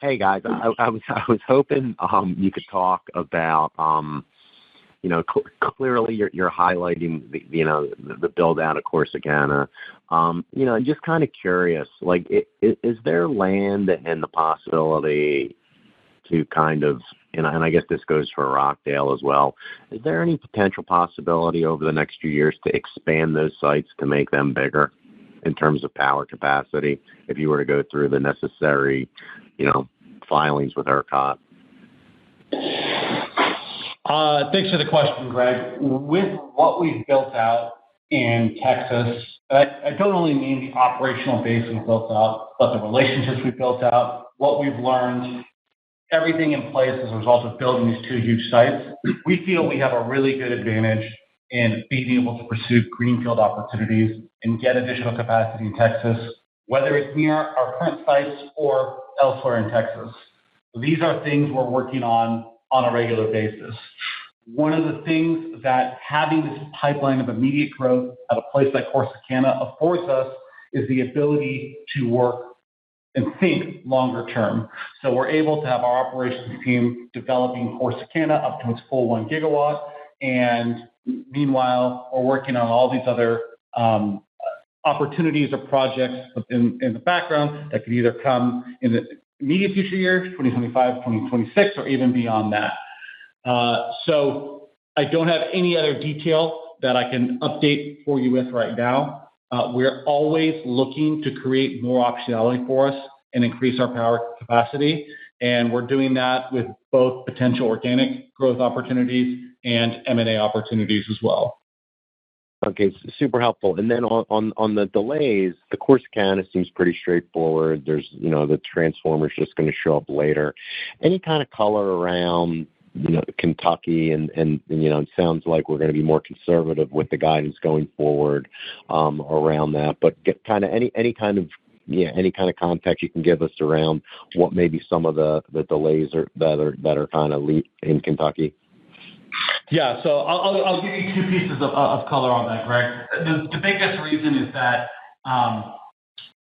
Hey, guys, I was hoping you could talk about, clearly you're highlighting the build out of Corsicana. Just kind of curious, like, is there land and the possibility to kind of, and I guess this goes for Rockdale as well, is there any potential possibility over the next few years to expand those sites to make them bigger in terms of power capacity if you were to go through the necessary, filings with ERCOT? Thanks for the question, Greg. With what we've built out in Texas, I don't only mean the operational base we've built out, but the relationships we've built out, what we've learned, everything in place as a result of building these two huge sites. We feel we have a really good advantage in being able to pursue greenfield opportunities and get additional capacity in Texas, whether it's near our current sites or elsewhere in Texas. These are things we're working on a regular basis. One of the things that having this pipeline of immediate growth at a place like Corsicana affords us is the ability to work and think longer term. So we're able to have our operations team developing Corsicana up to its full 1 gigawatt. And meanwhile, we're working on all these other opportunities or projects in the background that could either come in the immediate future years, 2025, 2026, or even beyond that. So I don't have any other detail that I can update for you with right now. We're always looking to create more optionality for us and increase our power capacity. And we're doing that with both potential organic growth opportunities and M&A opportunities as well. Okay, super helpful. And then on the delays, the Corsicana seems pretty straightforward. There's, the transformer's just going to show up later. Any kind of color around, Kentucky and it sounds like we're going to be more conservative with the guidance going forward around that. But kind of any kind of context you can give us around what maybe some of the delays that are kind of in Kentucky. Yeah, so I'll give you two pieces of color on that, Greg. The biggest reason is that,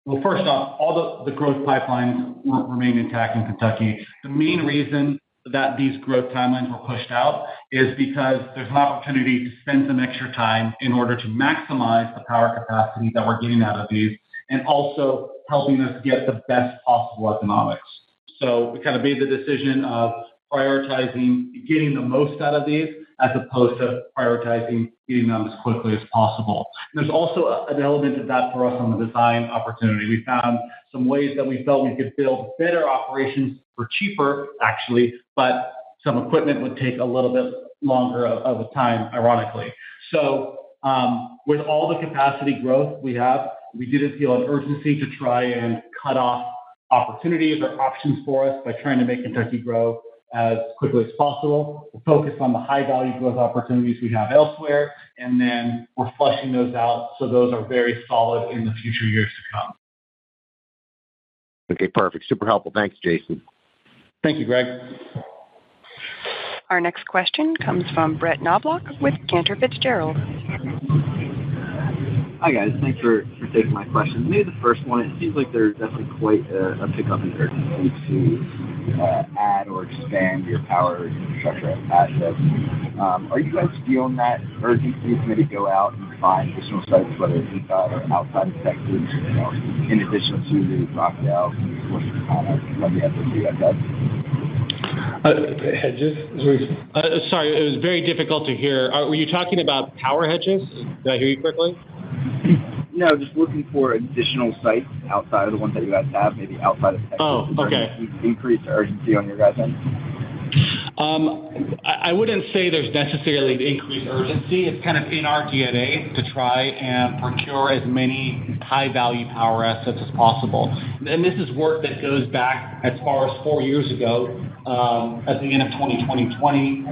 well, first off, all the growth pipelines remain intact in Kentucky. The main reason that these growth timelines were pushed out is because there's an opportunity to spend some extra time in order to maximize the power capacity that we're getting out of these and also helping us get the best possible economics. So we kind of made the decision of prioritizing getting the most out of these as opposed to prioritizing getting them as quickly as possible. And there's also an element of that for us on the design opportunity. We found some ways that we felt we could build better operations for cheaper, actually, but some equipment would take a little bit longer of a time, ironically. So with all the capacity growth we have, we didn't feel an urgency to try and cut off opportunities or options for us by trying to make Kentucky grow as quickly as possible. We're focused on the high-value growth opportunities we have elsewhere, and then we're flushing those out so those are very solid in the future years to come. Okay, perfect. Super helpful. Thanks, Jason. Thank you, Greg. Our next question comes from Brett Knobloch with Cantor Fitzgerald. Hi, guys. Thanks for taking my question. Maybe the first one, it seems like there's definitely quite a pickup in urgency to add or expand your power infrastructure assets. Are you guys feeling that urgency to maybe go out and find additional sites, whether it's inside or outside of Texas, in addition to the Rockdale, Corsicana, what the efforts you guys have? Hedges? Sorry, it was very difficult to hear. Were you talking about power hedges? Did I hear you correctly? No, just looking for additional sites outside of the ones that you guys have, maybe outside of Texas. Oh, okay. Increase urgency on your guys' end? I wouldn't say there's necessarily increased urgency. It's kind of in our DNA to try and procure as many high-value power assets as possible. And this is work that goes back as far as 4 years ago. At the end of 2020,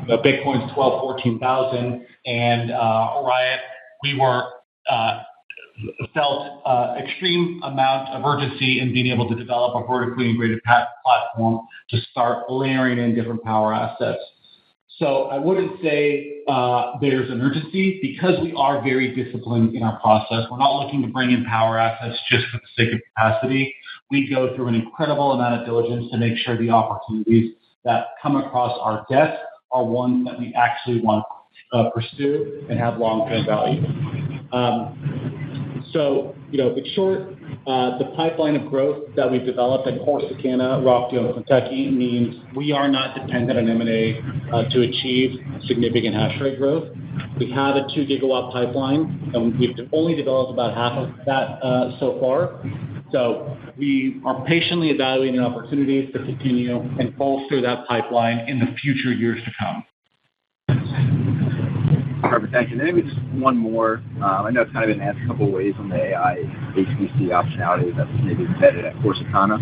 Bitcoin's 14,000, and Riot, we were felt extreme amount of urgency in being able to develop a vertically integrated platform to start layering in different power assets. So I wouldn't say there's an urgency because we are very disciplined in our process. We're not looking to bring in power assets just for the sake of capacity. We go through an incredible amount of diligence to make sure the opportunities that come across our desk are ones that we actually want to pursue and have long-term value. So, in short, the pipeline of growth that we've developed at Corsicana, Rockdale, Kentucky means we are not dependent on M&A to achieve significant hash rate growth. We have a 2 gigawatt pipeline, and we've only developed about half of that so far. So we are patiently evaluating opportunities to continue and bolster that pipeline in the future years to come. Perfect, thank you. And maybe just one more. I know it's kind of been asked a couple of ways on the AI HPC optionality that's maybe embedded at Corsicana.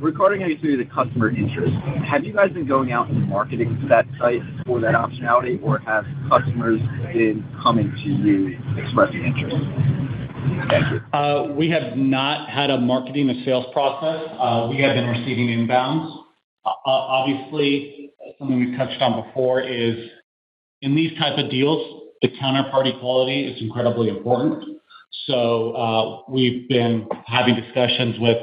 Regarding the customer interest, have you guys been going out and marketing that site for that optionality, or have customers been coming to you expressing interest? Thank you. We have not had a marketing and sales process. We have been receiving inbounds. Obviously, something we've touched on before is in these type of deals, the counterparty quality is incredibly important. So we've been having discussions with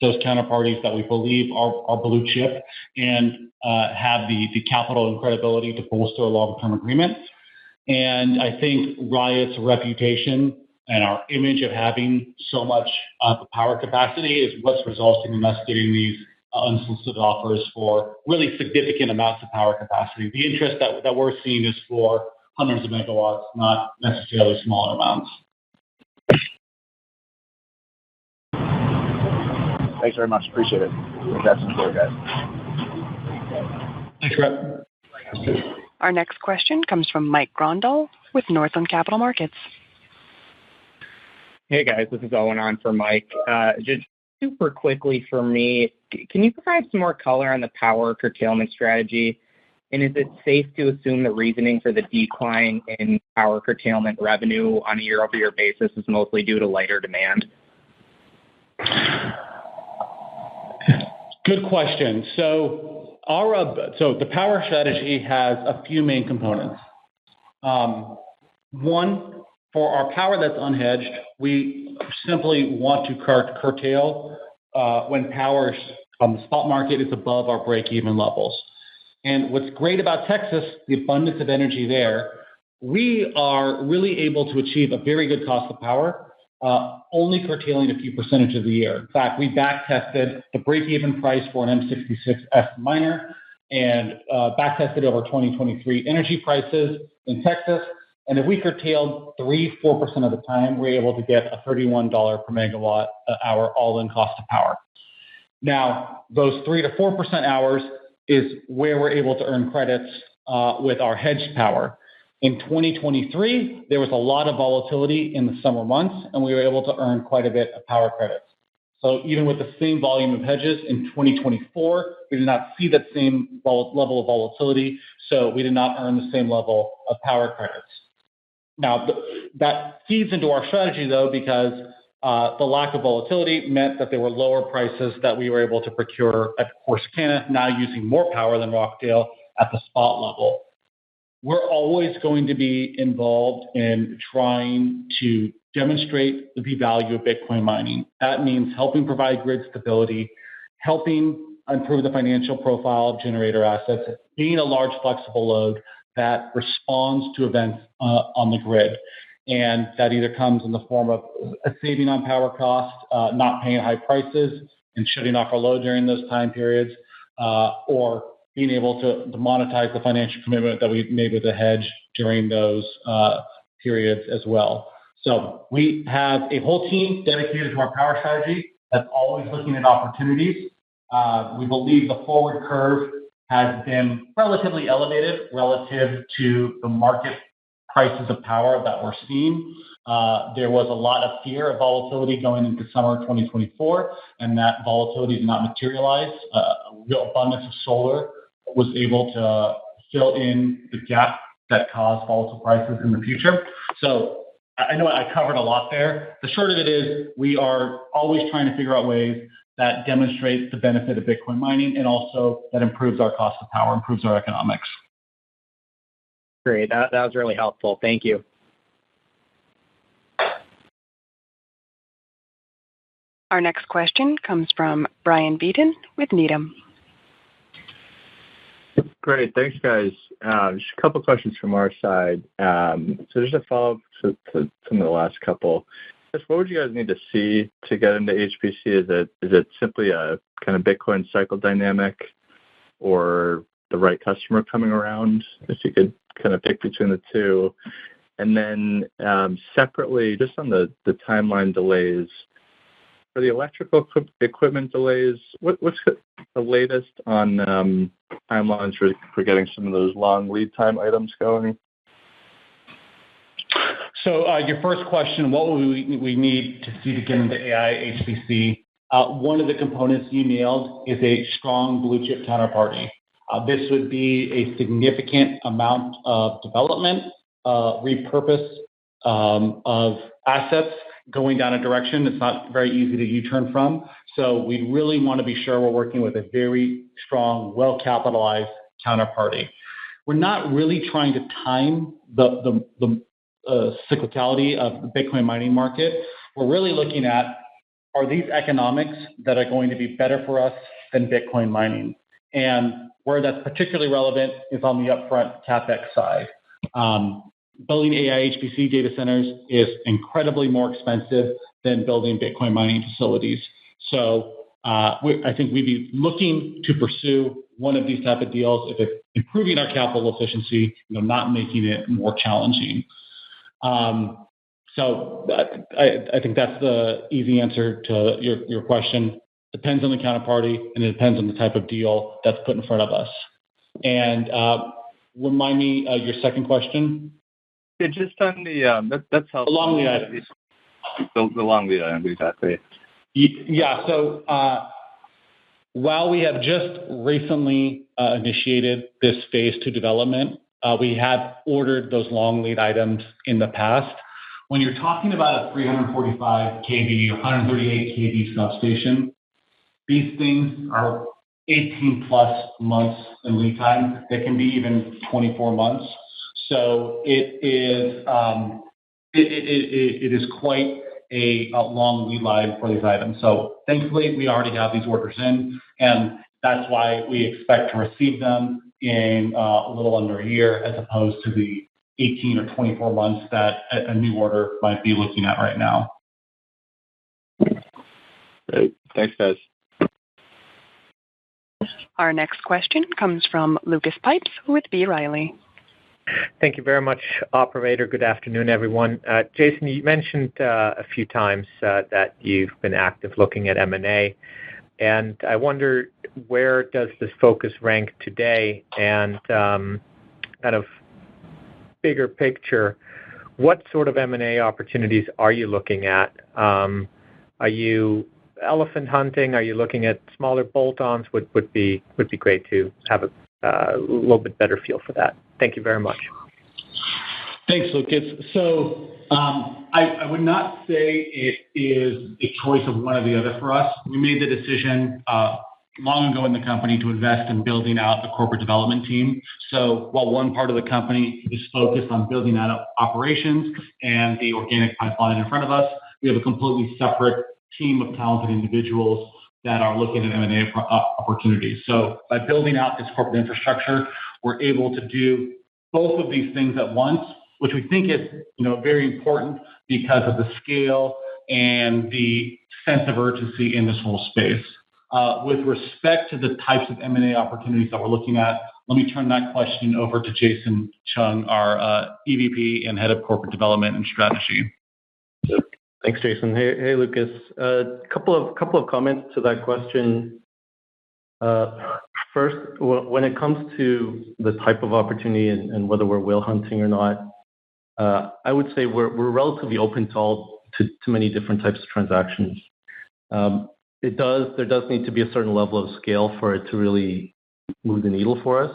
those counterparties that we believe are blue chip and have the capital and credibility to bolster a long-term agreement. And I think Riot's reputation and our image of having so much power capacity is what's resulting in us getting these unsolicited offers for really significant amounts of power capacity. The interest that we're seeing is for hundreds of megawatts, not necessarily smaller amounts. Thanks very much. Appreciate it. That's important, guys. Thanks, Brett. Our next question comes from Mike Grondal with Northland Capital Markets. Hey, guys. This is Owen on for Mike. Just super quickly for me, can you provide some more color on the power curtailment strategy? And is it safe to assume the reasoning for the decline in power curtailment revenue on a year-over-year basis is mostly due to lighter demand? Good question. So the power strategy has a few main components. One, for our power that's unhedged, we simply want to curtail when power on the spot market is above our break-even levels. And what's great about Texas, the abundance of energy there, we are really able to achieve a very good cost of power, only curtailing a few percentage of the year. In fact, we back-tested the break-even price for an M66S miner and back-tested over 2023 energy prices in Texas. And if we curtailed 3-4% of the time, we're able to get a $31 per megawatt hour all-in cost of power. Now, those 3 to 4% hours is where we're able to earn credits with our hedged power. In 2023, there was a lot of volatility in the summer months, and we were able to earn quite a bit of power credits. So even with the same volume of hedges in 2024, we did not see that same level of volatility, so we did not earn the same level of power credits. Now, that feeds into our strategy, though, because the lack of volatility meant that there were lower prices that we were able to procure at Corsicana, now using more power than Rockdale at the spot level. We're always going to be involved in trying to demonstrate the value of Bitcoin mining. That means helping provide grid stability, helping improve the financial profile of generator assets, being a large flexible load that responds to events on the grid. And that either comes in the form of a saving on power costs, not paying high prices and shutting off our load during those time periods, or being able to monetize the financial commitment that we made with the hedge during those periods as well. So we have a whole team dedicated to our power strategy that's always looking at opportunities. We believe the forward curve has been relatively elevated relative to the market prices of power that we're seeing. There was a lot of fear of volatility going into summer 2024, and that volatility did not materialize. A real abundance of solar was able to fill in the gap that caused volatile prices in the future. So I know I covered a lot there. The short of it is we are always trying to figure out ways that demonstrate the benefit of Bitcoin mining and also that improves our cost of power, improves our economics. Great. That was really helpful. Thank you. Our next question comes from Brian Beaton with Needham. Great. Thanks, guys. Just a couple questions from our side. So just a follow-up to some of the last couple. Just what would you guys need to see to get into HPC? Is it simply a kind of Bitcoin cycle dynamic or the right customer coming around? If you could kind of pick between the two. And then separately, just on the timeline delays, for the electrical equipment delays, what's the latest on timelines for getting some of those long lead time items going? So your first question, what will we need to see to get into AI HPC? One of the components you nailed is a strong blue chip counterparty. This would be a significant amount of development, repurpose of assets going down a direction that's not very easy to U-turn from. So we really want to be sure we're working with a very strong, well-capitalized counterparty. We're not really trying to time the cyclicality of the Bitcoin mining market, we're really looking at, are these economics that are going to be better for us than Bitcoin mining? And where that's particularly relevant is on the upfront CapEx side. Building AI HPC data centers is incredibly more expensive than building Bitcoin mining facilities. So I think we'd be looking to pursue one of these type of deals if it's improving our capital efficiency, not making it more challenging. So I think that's the easy answer to your question. Depends on the counterparty, and it depends on the type of deal that's put in front of us. And remind me your second question. Yeah, just on the that's helpful. The long lead items. The long lead items, exactly. Yeah. So while we have just recently initiated this phase 2 development, we have ordered those long lead items in the past. When you're talking about a 345 kV, 138 kV substation, these things are 18 plus months in lead time. They can be even 24 months. So it is quite a long lead line for these items. So thankfully, we already have these orders in, and that's why we expect to receive them in a little under a year, as opposed to the 18 or 24 months that a new order might be looking at right now. Great. Thanks, guys. Our next question comes from Lucas Pipes with B. Riley. Thank you very much, operator. Good afternoon, everyone. Jason, you mentioned a few times that you've been active looking at M&A, and I wonder, where does this focus rank today? And kind of bigger picture, what sort of M&A opportunities are you looking at? Are you elephant hunting? Are you looking at smaller bolt-ons? Would be great to have a little bit better feel for that. Thank you very much. Thanks, Lucas. So I would not say it is a choice of one or the other for us. We made the decision long ago in the company to invest in building out the corporate development team. So while one part of the company is focused on building out operations and the organic pipeline in front of us, we have a completely separate team of talented individuals that are looking at M&A opportunities. So by building out this corporate infrastructure, we're able to do both of these things at once, which we think is very important because of the scale and the sense of urgency in this whole space. With respect to the types of M&A opportunities that we're looking at, let me turn that question over to Jason Chung, our EVP and Head of Corporate Development and Strategy. Thanks, Jason. Hey, Lucas. A couple of comments to that question. First, when it comes to the type of opportunity and whether we're whale hunting or not, I would say we're relatively open to many different types of transactions. There does need to be a certain level of scale for it to really move the needle for us,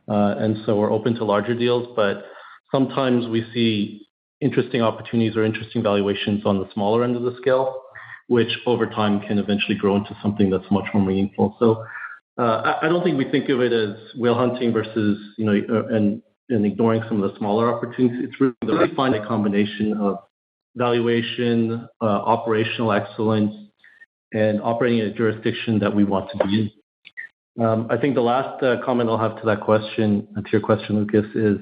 and so we're open to larger deals. But sometimes we see interesting opportunities or interesting valuations on the smaller end of the scale, which over time can eventually grow into something that's much more meaningful. So I don't think we think of it as whale hunting versus and ignoring some of the smaller opportunities. It's really find a combination of valuation, operational excellence, and operating in a jurisdiction that we want to be in. I think the last comment I'll have to that question, to your question, Lucas, is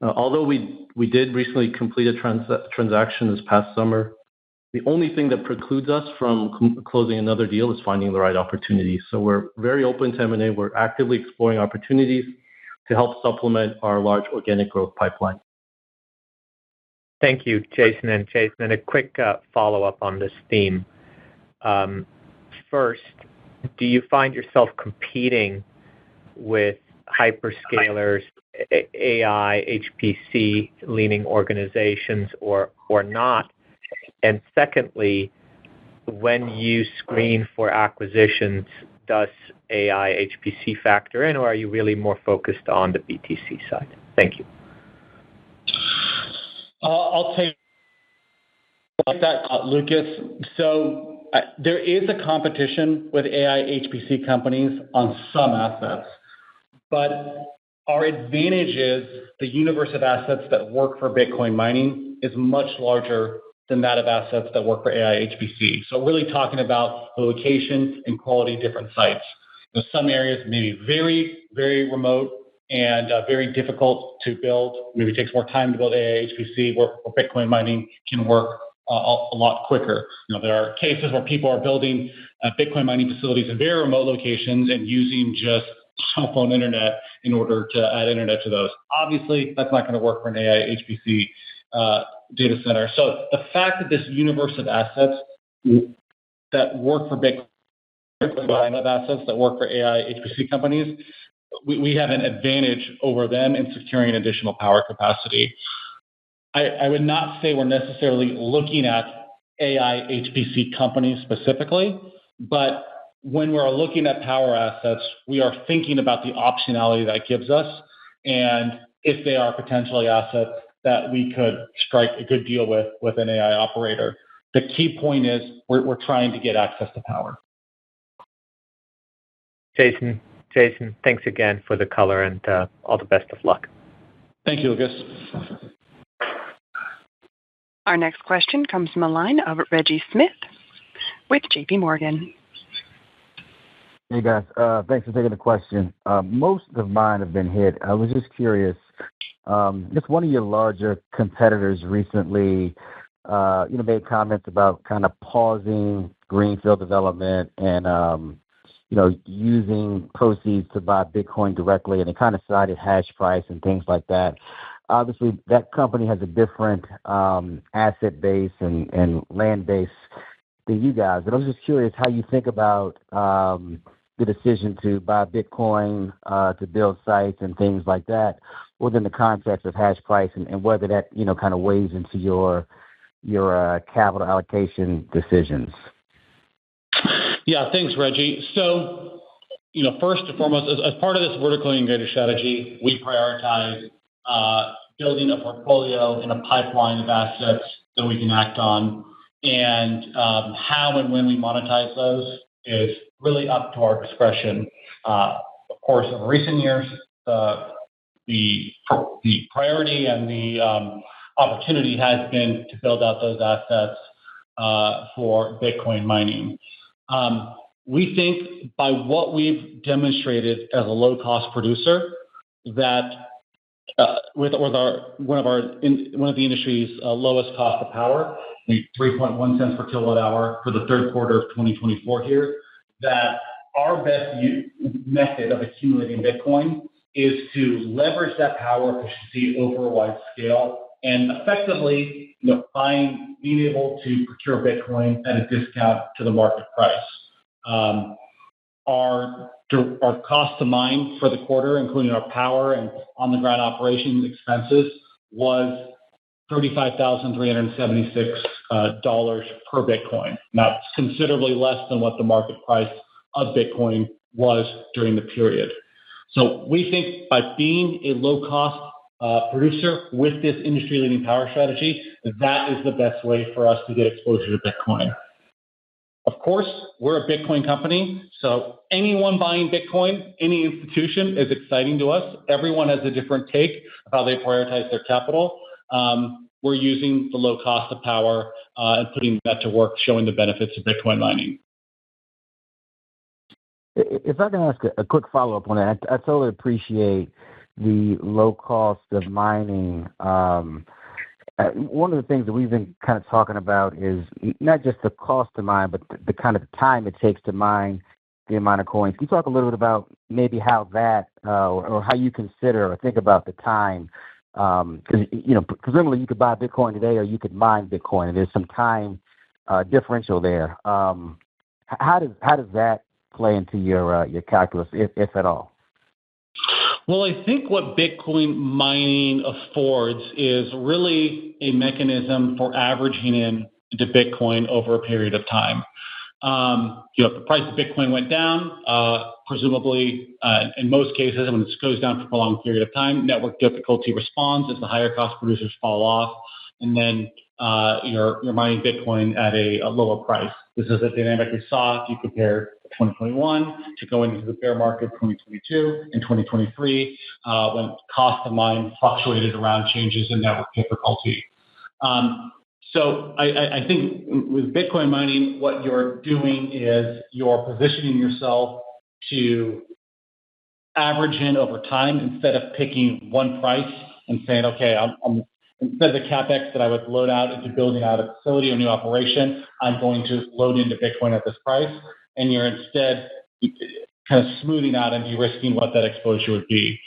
although we did recently complete a transaction this past summer, the only thing that precludes us from closing another deal is finding the right opportunity. So we're very open to M&A. We're actively exploring opportunities to help supplement our large organic growth pipeline. Thank you, Jason. And a quick follow-up on this theme. First, do you find yourself competing with hyperscalers, AI, HPC leaning organizations, or not? And secondly, when you screen for acquisitions, does AI, HPC factor in, or are you really more focused on the BTC side? Thank you. I'll take that, Lucas. So there is a competition with AI HPC companies on some assets, but our advantage is the universe of assets that work for Bitcoin mining is much larger than that of assets that work for AI HPC. So really talking about the location and quality of different sites. Some areas may be very, very remote and very difficult to build. Maybe it takes more time to build AI HPC where Bitcoin mining can work a lot quicker. There are cases where people are building Bitcoin mining facilities in very remote locations and using just cell phone internet in order to add internet to those. Obviously, that's not going to work for an AI HPC data center. So the fact that this universe of assets that work for Bitcoin, of assets that work for AI HPC companies, we have an advantage over them in securing additional power capacity. I would not say we're necessarily looking at AI HPC companies specifically, but when we're looking at power assets, we are thinking about the optionality that gives us and if they are potentially assets that we could strike a good deal with an AI operator. The key point is we're trying to get access to power. Jason, thanks again for the color and all the best of luck. Thank you, Lucas. Our next question comes from the line of Reggie Smith with JP Morgan. Hey guys, thanks for taking the question. Most of mine have been hit. I was just curious. Just one of your larger competitors recently, made comments about kind of pausing greenfield development and using proceeds to buy Bitcoin directly, and it kind of cited hash price and things like that. Obviously, that company has a different asset base and land base than you guys. But I was just curious how you think about the decision to buy Bitcoin to build sites and things like that within the context of hash price and whether that kind of weighs into your capital allocation decisions. Yeah, thanks, Reggie. So, first and foremost, as part of this vertically integrated strategy, we prioritize building a portfolio and a pipeline of assets that we can act on. And how and when we monetize those is really up to our discretion. Of course, in recent years, the priority and the opportunity has been to build out those assets for Bitcoin mining. We think by what we've demonstrated as a low-cost producer that with one of the industry's lowest cost of power, 3.1 cents per kilowatt hour for the third quarter of 2024 here, that our best method of accumulating Bitcoin is to leverage that power efficiency over a wide scale and effectively being able to procure Bitcoin at a discount to the market price. Our cost to mine for the quarter, including our power and on-the-ground operations expenses, was $35,376 per Bitcoin. Now, it's considerably less than what the market price of Bitcoin was during the period. So we think by being a low-cost producer with this industry-leading power strategy, that is the best way for us to get exposure to Bitcoin. Of course, we're a Bitcoin company, so anyone buying Bitcoin, any institution, is exciting to us. Everyone has a different take of how they prioritize their capital. We're using the low cost of power and putting that to work, showing the benefits of Bitcoin mining. If I can ask a quick follow-up on that, I totally appreciate the low cost of mining. One of the things that we've been kind of talking about is not just the cost to mine, but the kind of time it takes to mine the amount of coins. Can you talk a little bit about maybe how that or how you consider or think about the time? Because presumably you could buy Bitcoin today or you could mine Bitcoin, and there's some time differential there. How does that play into your calculus, if at all? Well, I think what Bitcoin mining affords is really a mechanism for averaging into Bitcoin over a period of time. If the price of Bitcoin went down, presumably, in most cases, when it goes down for a prolonged period of time, network difficulty responds as the higher cost producers fall off, and then you're mining Bitcoin at a lower price. This is a dynamic we saw if you compare 2021 to going into the bear market 2022 and 2023 when cost of mine fluctuated around changes in network difficulty. So I think with Bitcoin mining, what you're doing is you're positioning yourself to average in over time instead of picking one price and saying, okay, instead of the CapEx that I would load out into building out a facility or new operation, I'm going to load into Bitcoin at this price. And you're instead kind of smoothing out and de-risking what that exposure would be.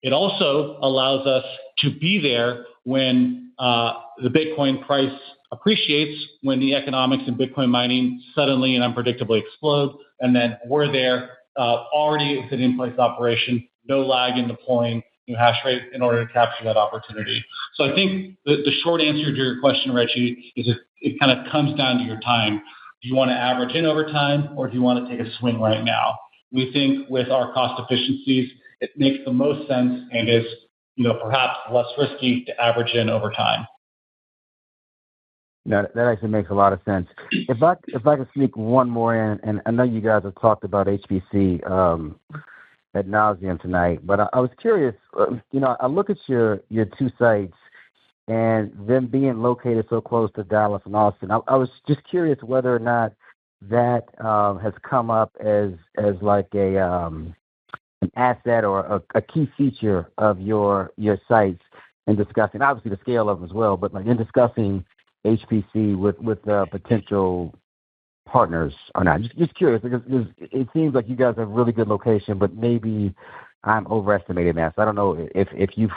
It also allows us to be there when the Bitcoin price appreciates, when the economics in Bitcoin mining suddenly and unpredictably explode, and then we're there already with an in-place operation, no lag in deploying new hash rate in order to capture that opportunity. So I think the short answer to your question, Reggie, is it kind of comes down to your time. Do you want to average in over time, or do you want to take a swing right now? We think with our cost efficiencies, it makes the most sense and is, perhaps less risky to average in over time. No, that actually makes a lot of sense. If I could sneak one more in, and I know you guys have talked about HPC ad nauseum tonight, but I was curious. I look at your two sites and them being located so close to Dallas and Austin. I was just curious whether or not that has come up as like an asset or a key feature of your sites in discussing, obviously the scale of them as well, but like in discussing HPC with potential partners or not. Just curious, because it seems like you guys have a really good location, but maybe I'm overestimating that. So I don't know if you've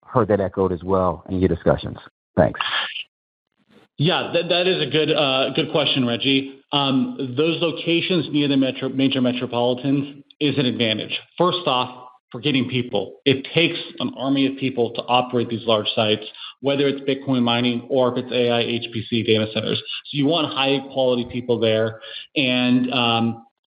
heard that echoed as well in your discussions. Thanks. Yeah, that is a good question, Reggie. Those locations near the major metropolitans is an advantage. First off, for getting people. It takes an army of people to operate these large sites, whether it's Bitcoin mining or if it's AI HPC data centers. So you want high quality people there. And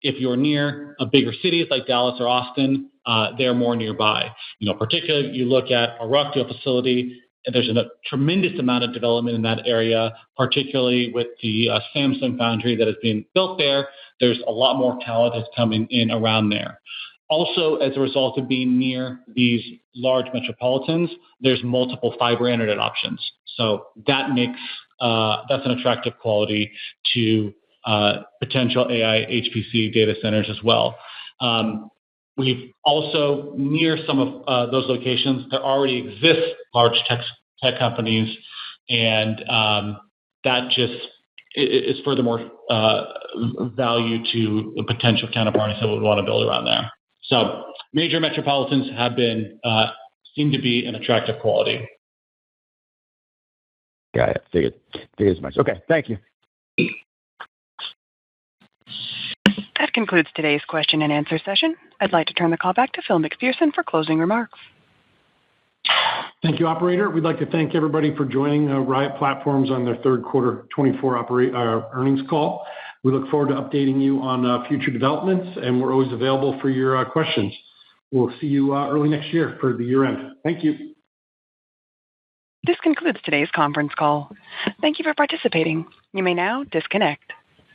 if you're near a bigger cities like Dallas or Austin, they're more nearby. Particularly you look at a Rockdale facility, and there's a tremendous amount of development in that area, particularly with the Samsung foundry that has been built there. There's a lot more talent that's coming in around there. Also, as a result of being near these large metropolitans, there's multiple fiber internet options. So that makes that's an attractive quality to potential AI HPC data centers as well. We've also, near some of those locations, there already exist large tech companies, and that just is furthermore value to the potential counterparties that would want to build around there. So major metropolitans have been seem to be an attractive quality. Got it. Figured as much. Okay, thank you. That concludes today's question and answer session. I'd like to turn the call back to Phil McPherson for closing remarks. Thank you, operator. We'd like to thank everybody for joining Riot Platforms on their third quarter 24 earnings call. We look forward to updating you on future developments, and we're always available for your questions. We'll see you early next year for the year end. Thank you. This concludes today's conference call. Thank you for participating. You may now disconnect.